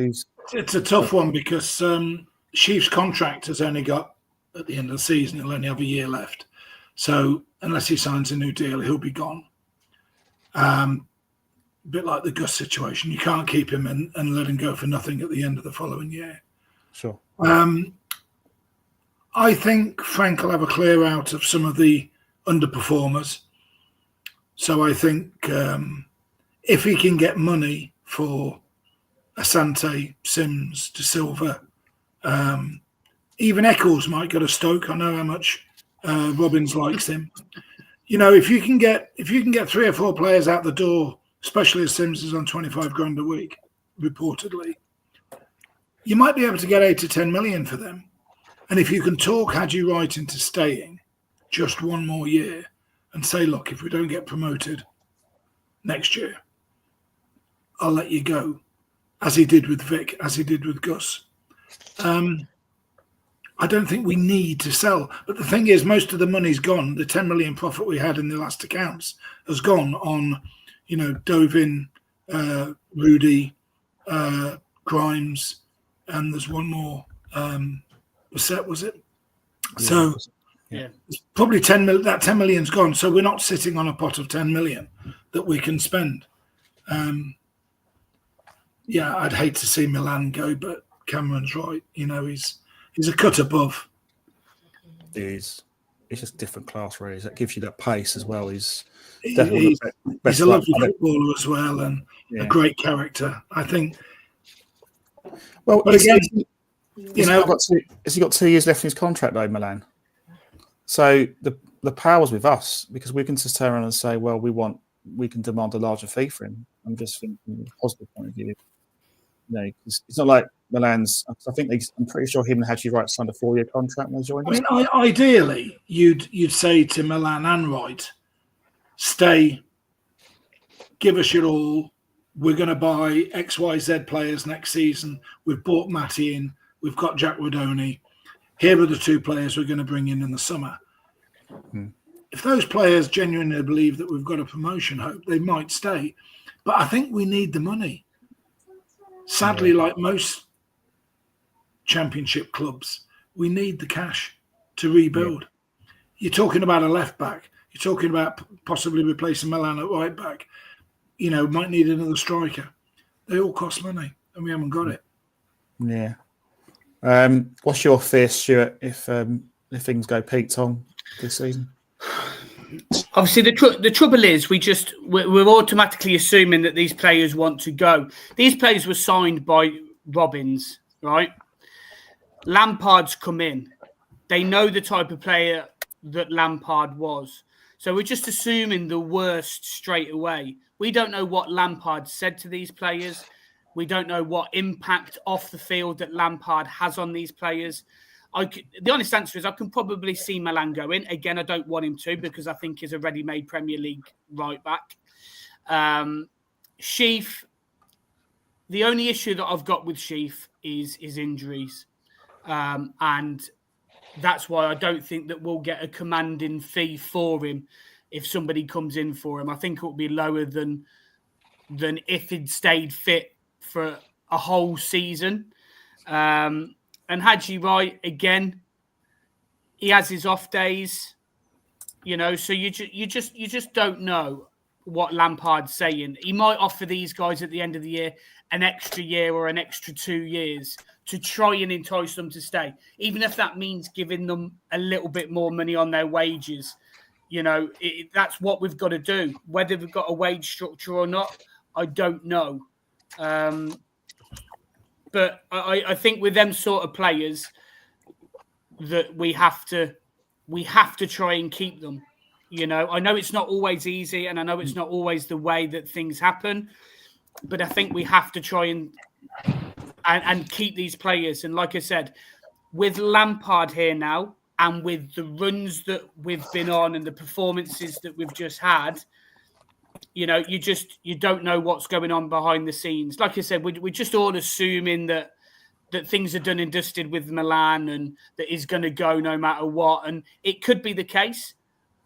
It's a tough one because Sheaf's contract has only got, at the end of the season, he'll only have a year left. So unless he signs a new deal, he'll be gone. A bit like the Gus situation. You can't keep him and let him go for nothing at the end of the following year. Sure. I think Frank will have a clear out of some of the underperformers. So I think if he can get money for Asante, Sims, De Silva, even Eccles might go to Stoke. I know how much Robbins likes him. You know, if you can get 3 or 4 players out the door, especially as Sims is on 25 grand a week, reportedly, you might be able to get 8 to 10 million for them. And if you can talk Haji Wright into staying just one more year and say, look, if we don't get promoted next year, I'll let you go, as he did with Vic, as he did with Gus. I don't think we need to sell. But the thing is, most of the money's gone. The 10 million profit we had in the last accounts has gone on, Dovin, Rudy, Grimes, and there's one more. Set, was it? Yeah. So Yeah. probably 10 million. That 10 million's gone. So we're not sitting on a pot of 10 million that we can spend. I'd hate to see Milan go, but Cameron's right. He's a cut above. It's just different class, really. That gives you that pace as well. He's He's best a lovely footballer as well, and a great character, I think. Well, but again, has he got 2 years left in his contract though, Milan? So the power's with us, because we can just turn around and say, well, we can demand a larger fee for him. I'm just thinking from a positive point of view. It's not like Milan's. I'm pretty sure him and Haji Wright signed a 4-year contract when they joined us. I mean, ideally, you'd say to Milan and Wright, stay, give us your all. We're going to buy XYZ players next season. We've bought Matty in. We've got Jack Rodoni. Here are the 2 players we're going to bring in the summer. If those players genuinely believe that we've got a promotion hope, they might stay. But I think we need the money. Sadly, like most Championship clubs, we need the cash to rebuild. You're talking about a left back. You're talking about possibly replacing Milan at right back. Might need another striker. They all cost money, and we haven't got it. Yeah. What's your fear, Stuart, if things go peak-tong this season? Obviously, the trouble is we're automatically assuming that these players want to go. These players were signed by Robbins, right? Lampard's come in. They know the type of player that Lampard was. So we're just assuming the worst straight away. We don't know what Lampard said to these players. We don't know what impact off the field that Lampard has on these players. The honest answer is I can probably see Milan going. Again, I don't want him to, because I think he's a ready-made Premier League right back. Sheaf, the only issue that I've got with Sheaf is injuries. And that's why I don't think that we'll get a commanding fee for him if somebody comes in for him. I think it will be lower than if he'd stayed fit for a whole season. And Haji Wright, again, he has his off days, so you just don't know what Lampard's saying. He might offer these guys at the end of the year an extra year or an extra 2 years to try and entice them to stay, even if that means giving them a little bit more money on their wages. That's what we've got to do. Whether we've got a wage structure or not, I don't know. But I think with them sort of players, that we have to try and keep them. I know it's not always easy, and I know it's not always the way that things happen, but I think we have to try and keep these players. And like I said, with Lampard here now, and with the runs that we've been on and the performances that we've just had, you don't know what's going on behind the scenes. Like I said, we're just all assuming that things are done and dusted with Milan and that he's going to go no matter what. And it could be the case,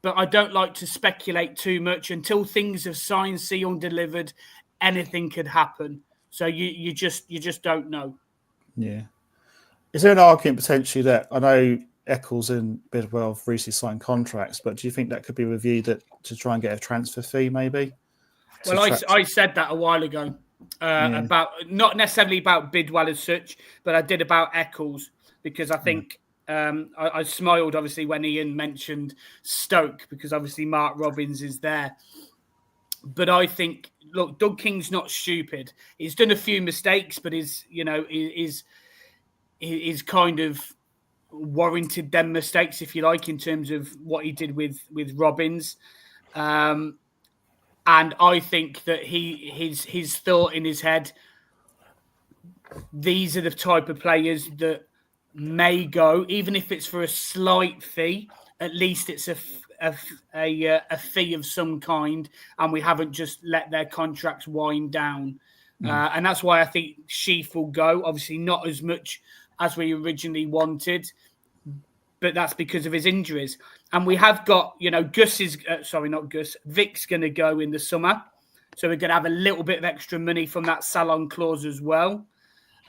but I don't like to speculate too much until things are signed, sealed, delivered. Anything could happen. So you just don't know. Yeah. Is there an argument potentially that, I know Eccles and Bidwell have recently signed contracts, but do you think that could be reviewed to try and get a transfer fee maybe? Well, I said that a while ago about not necessarily about Bidwell as such, but I did about Eccles, because I think I smiled obviously when Ian mentioned Stoke, because obviously Mark Robbins is there. But I think, look, Doug King's not stupid. He's done a few mistakes, but is kind of warranted them mistakes, if you like, in terms of what he did with Robbins. And I think that his thought in his head, these are the type of players that may go, even if it's for a slight fee. At least it's a fee of some kind, and we haven't just let their contracts wind down. And that's why I think Sheaf will go. Obviously, not as much as we originally wanted, but that's because of his injuries. And we have got, Vic's going to go in the summer. So we're going to have a little bit of extra money from that salon clause as well.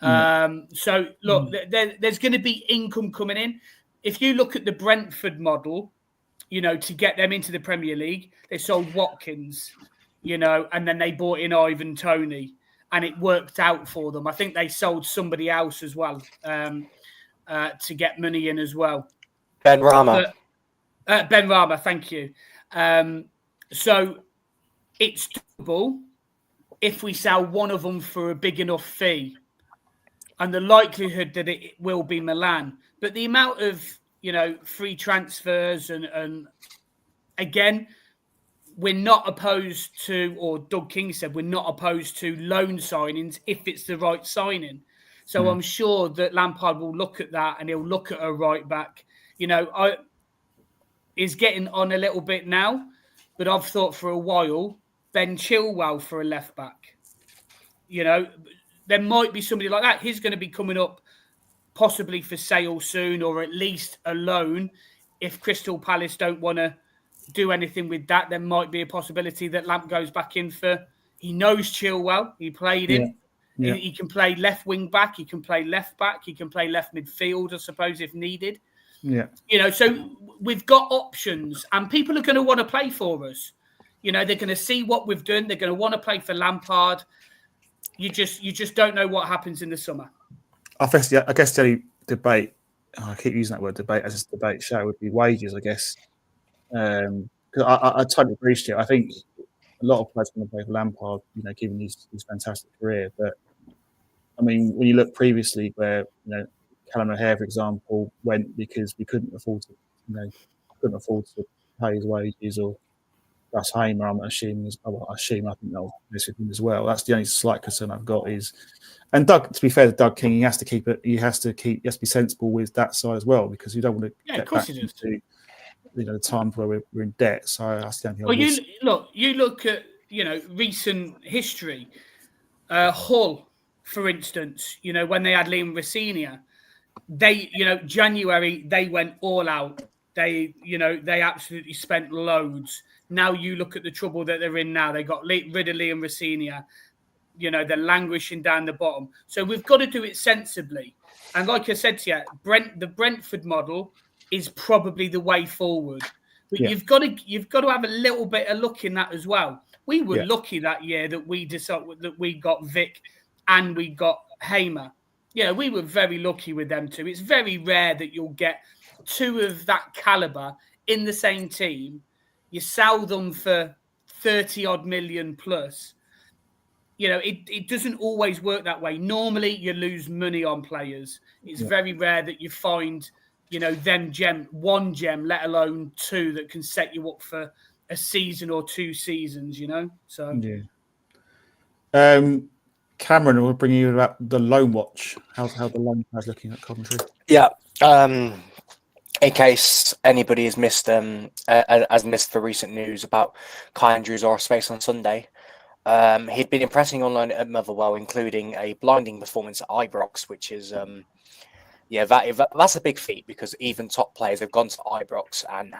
So, look, there's going to be income coming in. If you look at the Brentford model, to get them into the Premier League, they sold Watkins, and then they bought in Ivan Toney, and it worked out for them. I think they sold somebody else as well to get money in as well. Ben Rama. Ben Rama, thank you. So it's doable if we sell one of them for a big enough fee, and the likelihood that it will be Milan. But the amount of, free transfers and again, we're not opposed to, or Doug King said, we're not opposed to loan signings if it's the right signing. So I'm sure that Lampard will look at that, and he'll look at a right back. Is getting on a little bit now, but I've thought for a while, Ben Chilwell for a left back. There might be somebody like that. He's going to be coming up possibly for sale soon, or at least a loan. If Crystal Palace don't want to do anything with that, there might be a possibility that Lamp goes back in for. He knows Chilwell. He played him. Yeah. He can play left wing back. He can play left back. He can play left midfield, I suppose, if needed. Yeah. So we've got options, and people are going to want to play for us. They're going to see what we've done. They're going to want to play for Lampard. You just don't know what happens in the summer. I guess the only debate, I keep using that word debate as a debate show, would be wages, I guess. Because I totally appreciate it. I think a lot of players want to play for Lampard, given his fantastic career. But, I mean, when you look previously where, Callum O'Hare, for example, went because we couldn't afford to pay his wages, or Gus Hamer, I think that will miss him as well. That's the only slight concern I've got is, and Doug, to be fair to Doug King, he has to be sensible with that side as well, because you don't want to get back into the times where we're in debt. So that's the only thing. Well, you look at recent history. Hull, for instance, when they had Liam Rosenior, they January they went all out. They absolutely spent loads. Now you look at the trouble that they're in now. They got rid of Liam Rosenior. They're languishing down the bottom. So we've got to do it sensibly. And like I said to you, the Brentford model is probably the way forward. But you've got to have a little bit of luck in that as well. We were lucky that year that we got Vic and we got Hamer. Yeah, we were very lucky with them two. It's very rare that you'll get two of that caliber in the same team. You sell them for 30 odd million plus. You know, it doesn't always work that way. Normally, you lose money on players. It's very rare that you find, you know, one gem, let alone two that can set you up for a season or 2 seasons, you know? So, Cameron, we'll bring you about the loan watch. How's the loan players looking at Coventry? Yeah. In case anybody has missed the recent news about Kai Andrews or space on Sunday, he'd been impressing online at Motherwell, including a blinding performance at Ibrox, which is that's a big feat, because even top players have gone to Ibrox and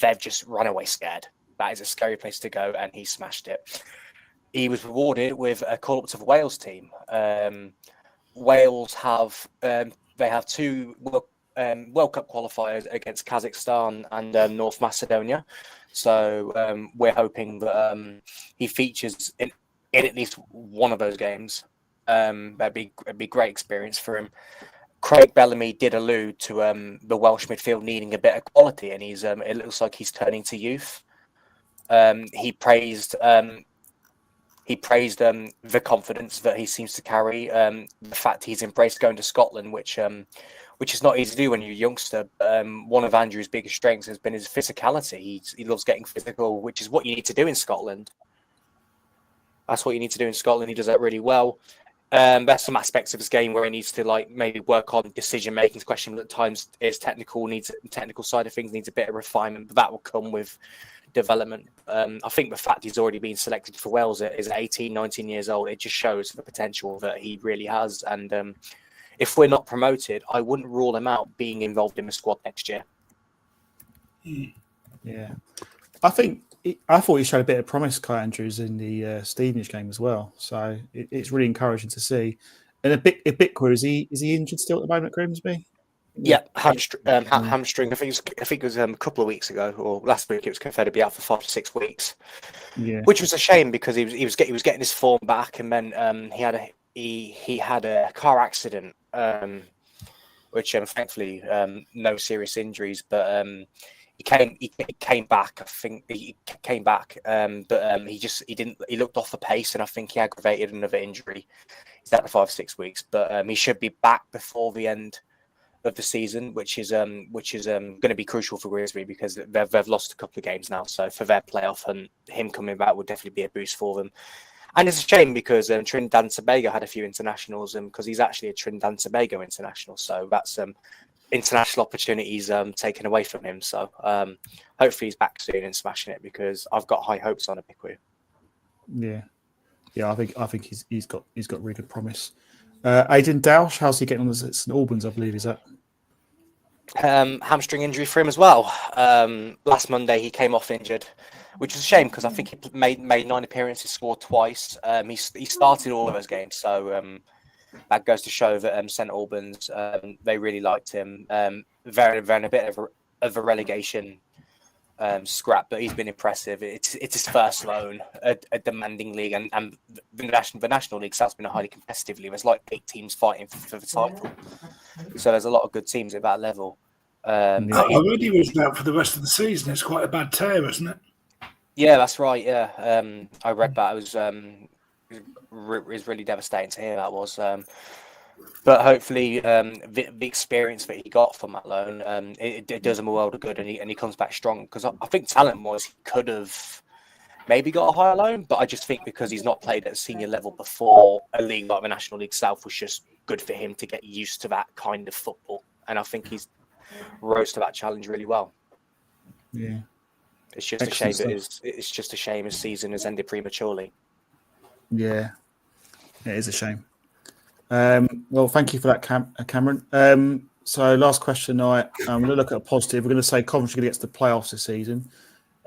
they've just run away scared. That is a scary place to go, and he smashed it. He was rewarded with a call up to the Wales team. Wales have two World Cup qualifiers against Kazakhstan and North Macedonia, so we're hoping that he features in at least one of those games. That'd be a great experience for him. Craig Bellamy did allude to the Welsh midfield needing a bit of quality, and it looks like he's turning to youth. He praised the confidence that he seems to carry, the fact he's embraced going to Scotland, which is not easy to do when you're a youngster. One of Andrew's biggest strengths has been his physicality. He loves getting physical, which is what you need to do in Scotland. That's what you need to do in Scotland. He does that really well. There's some aspects of his game where he needs to maybe work on decision making. It's questionable at times. His technical side of things needs a bit of refinement, but that will come with development. I think the fact he's already been selected for Wales is 18, 19 years old. It just shows the potential that he really has. And if we're not promoted, I wouldn't rule him out being involved in the squad next year. Yeah, I thought he showed a bit of promise, Kai Andrews, in the Stevenage game as well. So it's really encouraging to see. And a bit is he injured still at the moment at Grimsby? Yeah, hamstring. I think it was a couple of weeks ago, or last week. It was confirmed to be out for 5 to 6 weeks. Yeah, which was a shame, because he was getting his form back, and then he had a car accident, which thankfully no serious injuries, but he came back. I think he came back, but he looked off the pace, and I think he aggravated another injury. He's out for 5 or 6 weeks, but he should be back before the end of the season, which is going to be crucial for Grimsby, because they've lost a couple of games now. So for their playoff, and him coming back would definitely be a boost for them. And it's a shame, because Trinidad and Tobago had a few internationals, because he's actually a Trinidad and Tobago international. So that's international opportunities taken away from him. So hopefully he's back soon and smashing it, because I've got high hopes on Abiquiu. Yeah. I think he's got really good promise. Aidan Dausch, how's he getting on at St Albans? I believe is that hamstring injury for him as well. Last Monday he came off injured, which is a shame, because I think he made 9 appearances, scored twice. He started all of those games, so that goes to show that St Albans, they really liked him. They're in a bit of a relegation scrap, but he's been impressive. It's his first loan, a demanding league, and the National League South's been a highly competitive league. There's 8 teams fighting for the title, so there's a lot of good teams at that level. I read he was out for the rest of the season. It's quite a bad tear, isn't it? Yeah, that's right. Yeah, I read that. It was really devastating to hear that was. But hopefully, the experience that he got from that loan, it does him a world of good, and he comes back strong. Because I think talent-wise, he could have maybe got a higher loan, but I just think because he's not played at a senior level before, a league like the National League South was just good for him to get used to that kind of football. And I think he's rose to that challenge really well. Yeah, it's just excellent a shame. It's just a shame his season has ended prematurely. Yeah, it is a shame. Well, thank you for that, Cameron. So last question tonight, I'm going to look at a positive. We're going to say Coventry gets to the playoffs this season.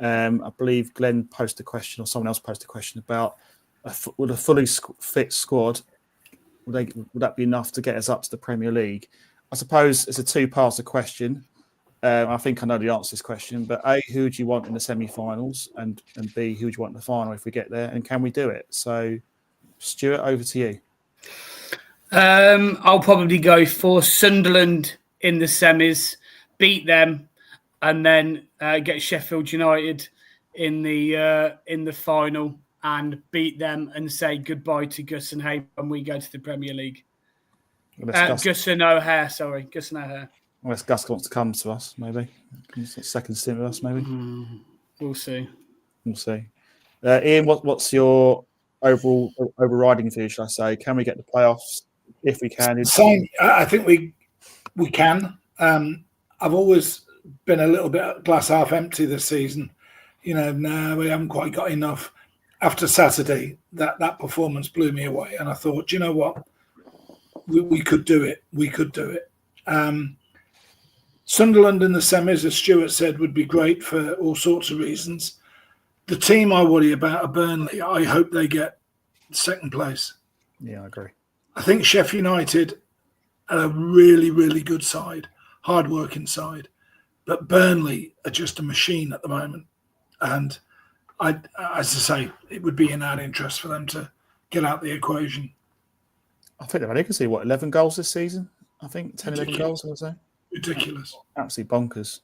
I believe Glenn posted a question, or someone else posted a question about would a fully fit squad, would that be enough to get us up to the Premier League? I suppose it's a two-parter question. I think I know the answer to this question, but A, who do you want in the semi-finals, and B, who do you want in the final if we get there, and can we do it? So, Stuart, over to you. I'll probably go for Sunderland in the semis, beat them, and then get Sheffield United in the final and beat them and say goodbye to Gus and Hay when we go to the Premier League. Gus and O'Hare, sorry, Gus and O'Hare. Unless Gus wants to come to us, maybe second stint with us, maybe. We'll see. We'll see. Ian, what's your overall overriding view? Should I say? Can we get the playoffs if we can? Same. I think we can. I've always been a little bit glass half empty this season. No, we haven't quite got enough. After Saturday, that performance blew me away, and I thought, you know what, we could do it. We could do it. Sunderland in the semis, as Stuart said, would be great for all sorts of reasons. The team I worry about are Burnley. I hope they get second place. Yeah, I agree. I think Sheffield United are a really, really good side, hard-working side. But Burnley are just a machine at the moment. And as I say, it would be in our interest for them to get out the equation. I think they've only can see, 11 goals this season? I think 10, 11 goals, I would say. Ridiculous. Absolutely bonkers.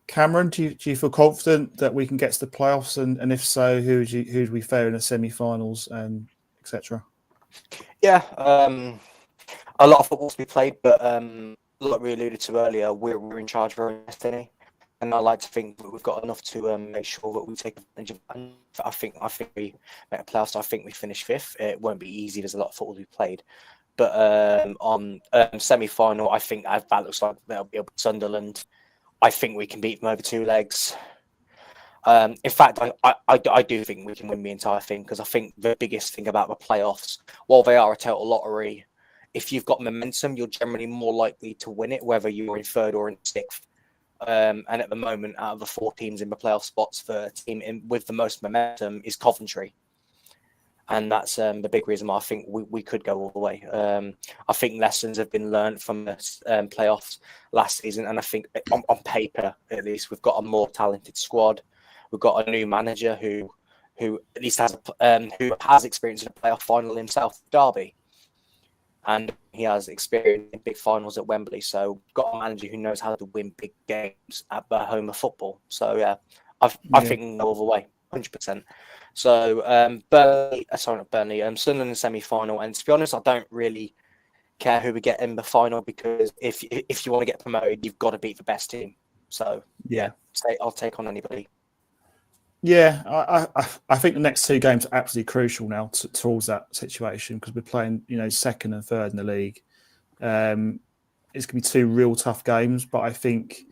Cameron, do you feel confident that we can get to the playoffs? And if so, who do we fare in the semi-finals and etc.? Yeah, a lot of football's been played, but like we alluded to earlier, we're in charge of our own destiny, and I like to think that we've got enough to make sure that we take advantage of that. I think we make a playoffs. I think we finish fifth. It won't be easy. There's a lot of football to be played, but on semi-final, I think as that looks like they'll be able to Sunderland. I think we can beat them over 2 legs. In fact, I do think we can win the entire thing, because I think the biggest thing about the playoffs, while they are a total lottery, if you've got momentum, you're generally more likely to win it, whether you're in third or in sixth. And at the moment, out of the 4 teams in the playoff spots, the team with the most momentum is Coventry. And that's the big reason why I think we could go all the way. I think lessons have been learned from the playoffs last season. And I think on paper, at least, we've got a more talented squad. We've got a new manager who at least has experience in a playoff final himself, Derby. And he has experience in big finals at Wembley. So we've got a manager who knows how to win big games at the home of football. So, yeah, I think we can go all the way, 100%. So, Sunderland in semi-final. And to be honest, I don't really care who we get in the final, because if you want to get promoted, you've got to beat the best team. So, yeah, I'll take on anybody. Yeah, I think the next 2 games are absolutely crucial now towards that situation, because we're playing, second and third in the league. It's going to be 2 real tough games, but I think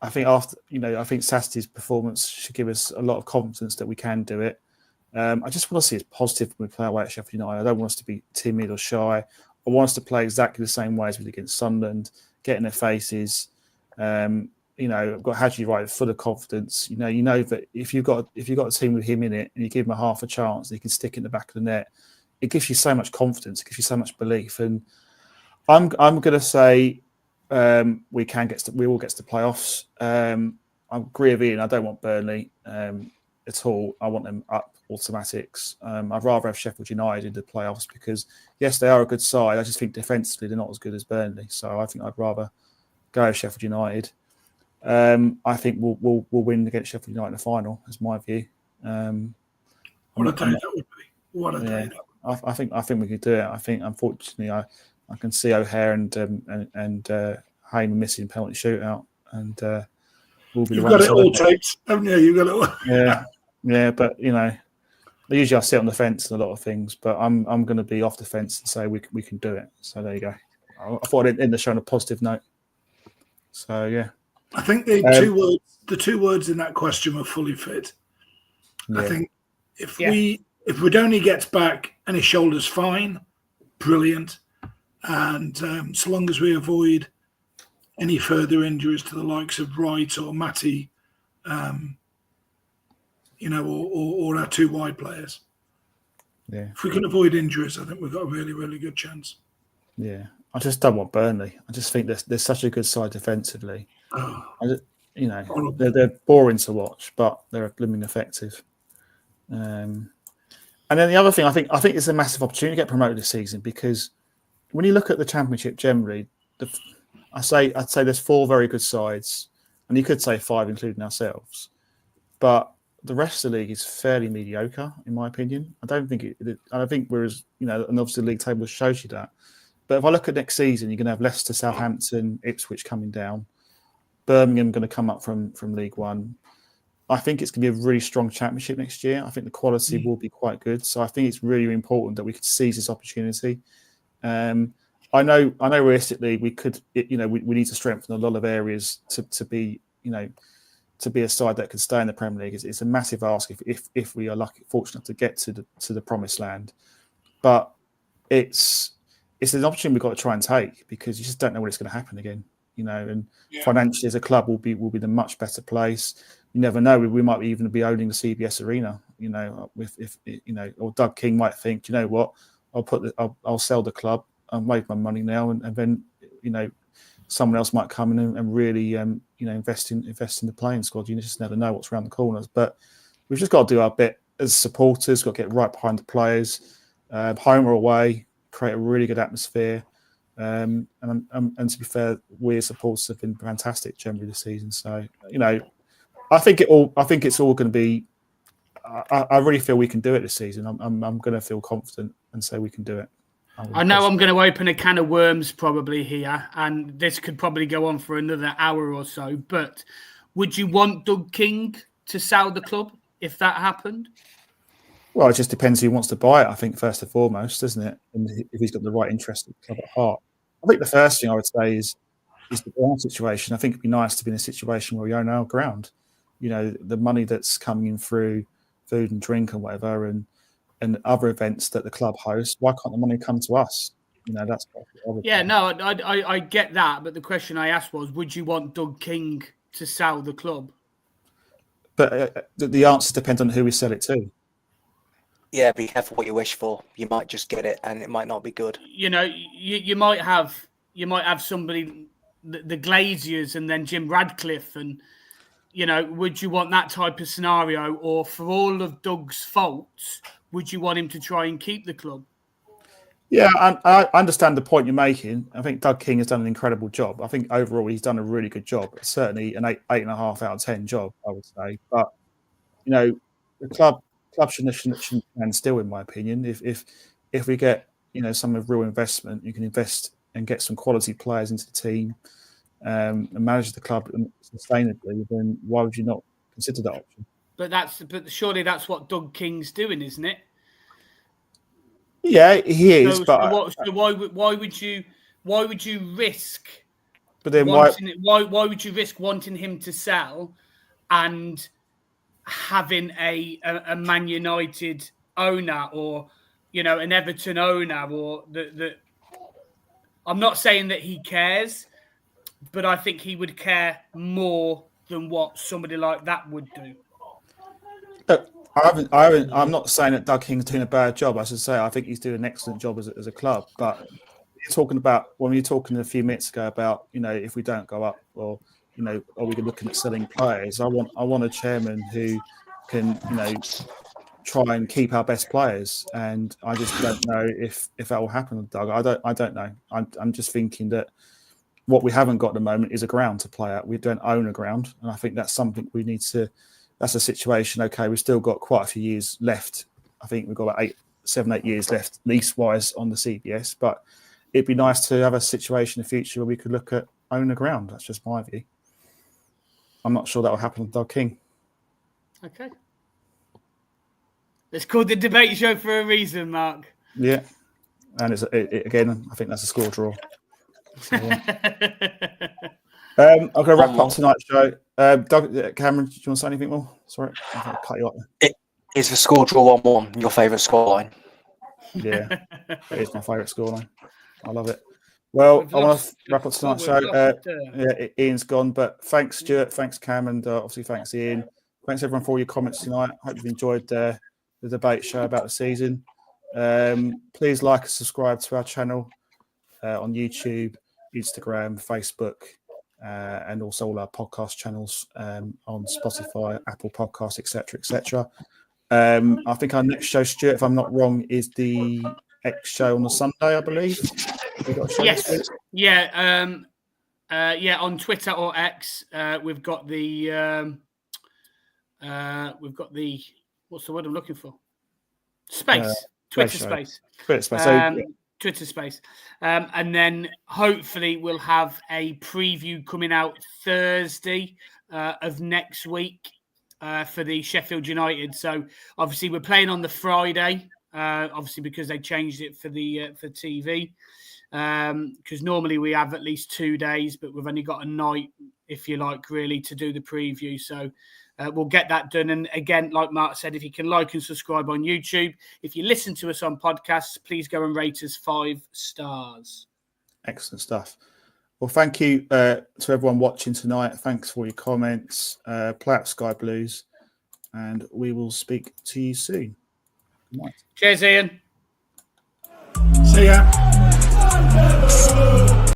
after I think Saturday's performance should give us a lot of confidence that we can do it. I just want to see it positive when we play away at Sheffield United. I don't want us to be timid or shy. I want us to play exactly the same way as we did against Sunderland, get in their faces. I've got Haji Wright full of confidence. You know that if you've got a team with him in it and you give him a half a chance, and he can stick it in the back of the net, it gives you so much confidence. It gives you so much belief. And I'm going to say we will get to the playoffs. I agree with Ian. I don't want Burnley at all. I want them up automatics. I'd rather have Sheffield United in the playoffs, because yes, they are a good side. I just think defensively they're not as good as Burnley. So I think I'd rather go with Sheffield United. I think we'll win against Sheffield United in the final. That's my view. What a day that would be! What a day! I think we could do it. I think, unfortunately, I can see O'Hare and Hayman missing penalty shootout, and we'll be. You've got it all taped, haven't you? You've got it all. Yeah, but usually I sit on the fence in a lot of things, but I'm going to be off the fence and say we can do it. So there you go. I thought I'd end the show on a positive note. So yeah. I think the 2 words in that question were fully fit. Yeah. I think if Rodoni gets back and his shoulder's fine, brilliant. And so long as we avoid any further injuries to the likes of Wright or Matty, or our 2 wide players. Yeah. If we can avoid injuries, I think we've got a really, really good chance. Yeah. I just don't want Burnley. I just think they're such a good side defensively. They're boring to watch, but they're blooming effective. And then the other thing, I think it's a massive opportunity to get promoted this season, because when you look at the Championship generally, I'd say there's 4 very good sides, and you could say 5, including ourselves. But the rest of the league is fairly mediocre, in my opinion. I don't think we're as, and obviously the league table shows you that. But if I look at next season, you're going to have Leicester, Southampton, Ipswich coming down, Birmingham going to come up from League One. I think it's going to be a really strong Championship next year. I think the quality will be quite good. So I think it's really important that we could seize this opportunity. I know realistically we could, we need to strengthen a lot of areas to be a side that could stay in the Premier League. It's a massive ask if we are fortunate to get to the promised land. But it's an opportunity we've got to try and take, because you just don't know when it's going to happen again. Financially as a club will be in a much better place. You never know. We might even be owning the CBS Arena. Or Doug King might think, you know what, I'll sell the club. I've made my money now, and then someone else might come in and really invest in the playing squad. You just never know what's around the corners. But we've just got to do our bit as supporters. Got to get right behind the players, home or away, create a really good atmosphere. And to be fair, we as supporters have been fantastic generally this season. So I think it's all going to be. I really feel we can do it this season. I'm going to feel confident and say we can do it. I know I'm going to open a can of worms probably here, and this could probably go on for another hour or so. But would you want Doug King to sell the club if that happened? Well, it just depends who wants to buy it, I think, first and foremost, doesn't it? And if he's got the right interest in the club at heart. I think the first thing I would say is the ground situation. I think it'd be nice to be in a situation where we own our ground. The money that's coming in through food and drink and whatever, and other events that the club hosts, why can't the money come to us? That's I get that, but the question I asked was, would you want Doug King to sell the club? But the answer depends on who we sell it to. Yeah, be careful what you wish for. You might just get it, and it might not be good. You might have somebody, the Glaziers, and then Jim Radcliffe, and would you want that type of scenario, or for all of Doug's faults, would you want him to try and keep the club? Yeah, I understand the point you're making. I think Doug King has done an incredible job. I think overall he's done a really good job. Certainly an 8.5 out of 10 job, I would say. But the club shouldn't stand still, in my opinion. If we get some of real investment, you can invest and get some quality players into the team and manage the club sustainably. Then why would you not consider that option? But surely that's what Doug King's doing, isn't it? Yeah, he is. Why would you risk? But then why would you risk wanting him to sell and having a Man United owner, or an Everton owner, or the I'm not saying that he cares, but I think he would care more than what somebody like that would do. I'm not saying that Doug King's doing a bad job. I should say I think he's doing an excellent job as a club. But when you're talking a few minutes ago about if we don't go up, or are we looking at selling players? I want a chairman who can try and keep our best players, and I just don't know if that will happen with Doug. I don't know. I'm just thinking that what we haven't got at the moment is a ground to play at. We don't own a ground, and I think that's something we need to. That's a situation. Okay, we've still got quite a few years left. I think we've got about 7-8 years left, lease-wise, on the CBS. But it'd be nice to have a situation in the future where we could look at own a ground. That's just my view. I'm not sure that will happen with Doug King. Okay. It's called the debate show for a reason, Mark. Yeah. And again, I think that's a score draw. So, yeah. I'm going to wrap up tonight's show. Doug, Cameron, do you want to say anything more? Sorry, I'll cut you up. It is the score draw 1-1, your favourite scoreline. Yeah, it is my favourite scoreline. I love it. Well, I want to wrap up tonight's show. Ian's gone, but thanks, Stuart. Thanks, Cam, and obviously thanks, Ian. Thanks, everyone, for all your comments tonight. Hope you've enjoyed the debate show about the season. Please like and subscribe to our channel on YouTube, Instagram, Facebook, and also all our podcast channels on Spotify, Apple Podcasts, etc., etc. I think our next show, Stuart, if I'm not wrong, is the X show on a Sunday, I believe. We got a show this week? Yeah. On Twitter or X, we've got the what's the word I'm looking for? Space. Twitter space. Twitter space. Twitter space. And then hopefully we'll have a preview coming out Thursday of next week for the Sheffield United. So obviously we're playing on the Friday, obviously because they changed it for the for TV. Because normally we have at least 2 days, but we've only got a night, if you like, really, to do the preview. So we'll get that done. And again, like Mark said, if you can like and subscribe on YouTube, if you listen to us on podcasts, please go and rate us 5 stars. Excellent stuff. Well, thank you to everyone watching tonight. Thanks for your comments. Play up Sky Blues, and we will speak to you soon. Good night. Cheers, Ian. See ya.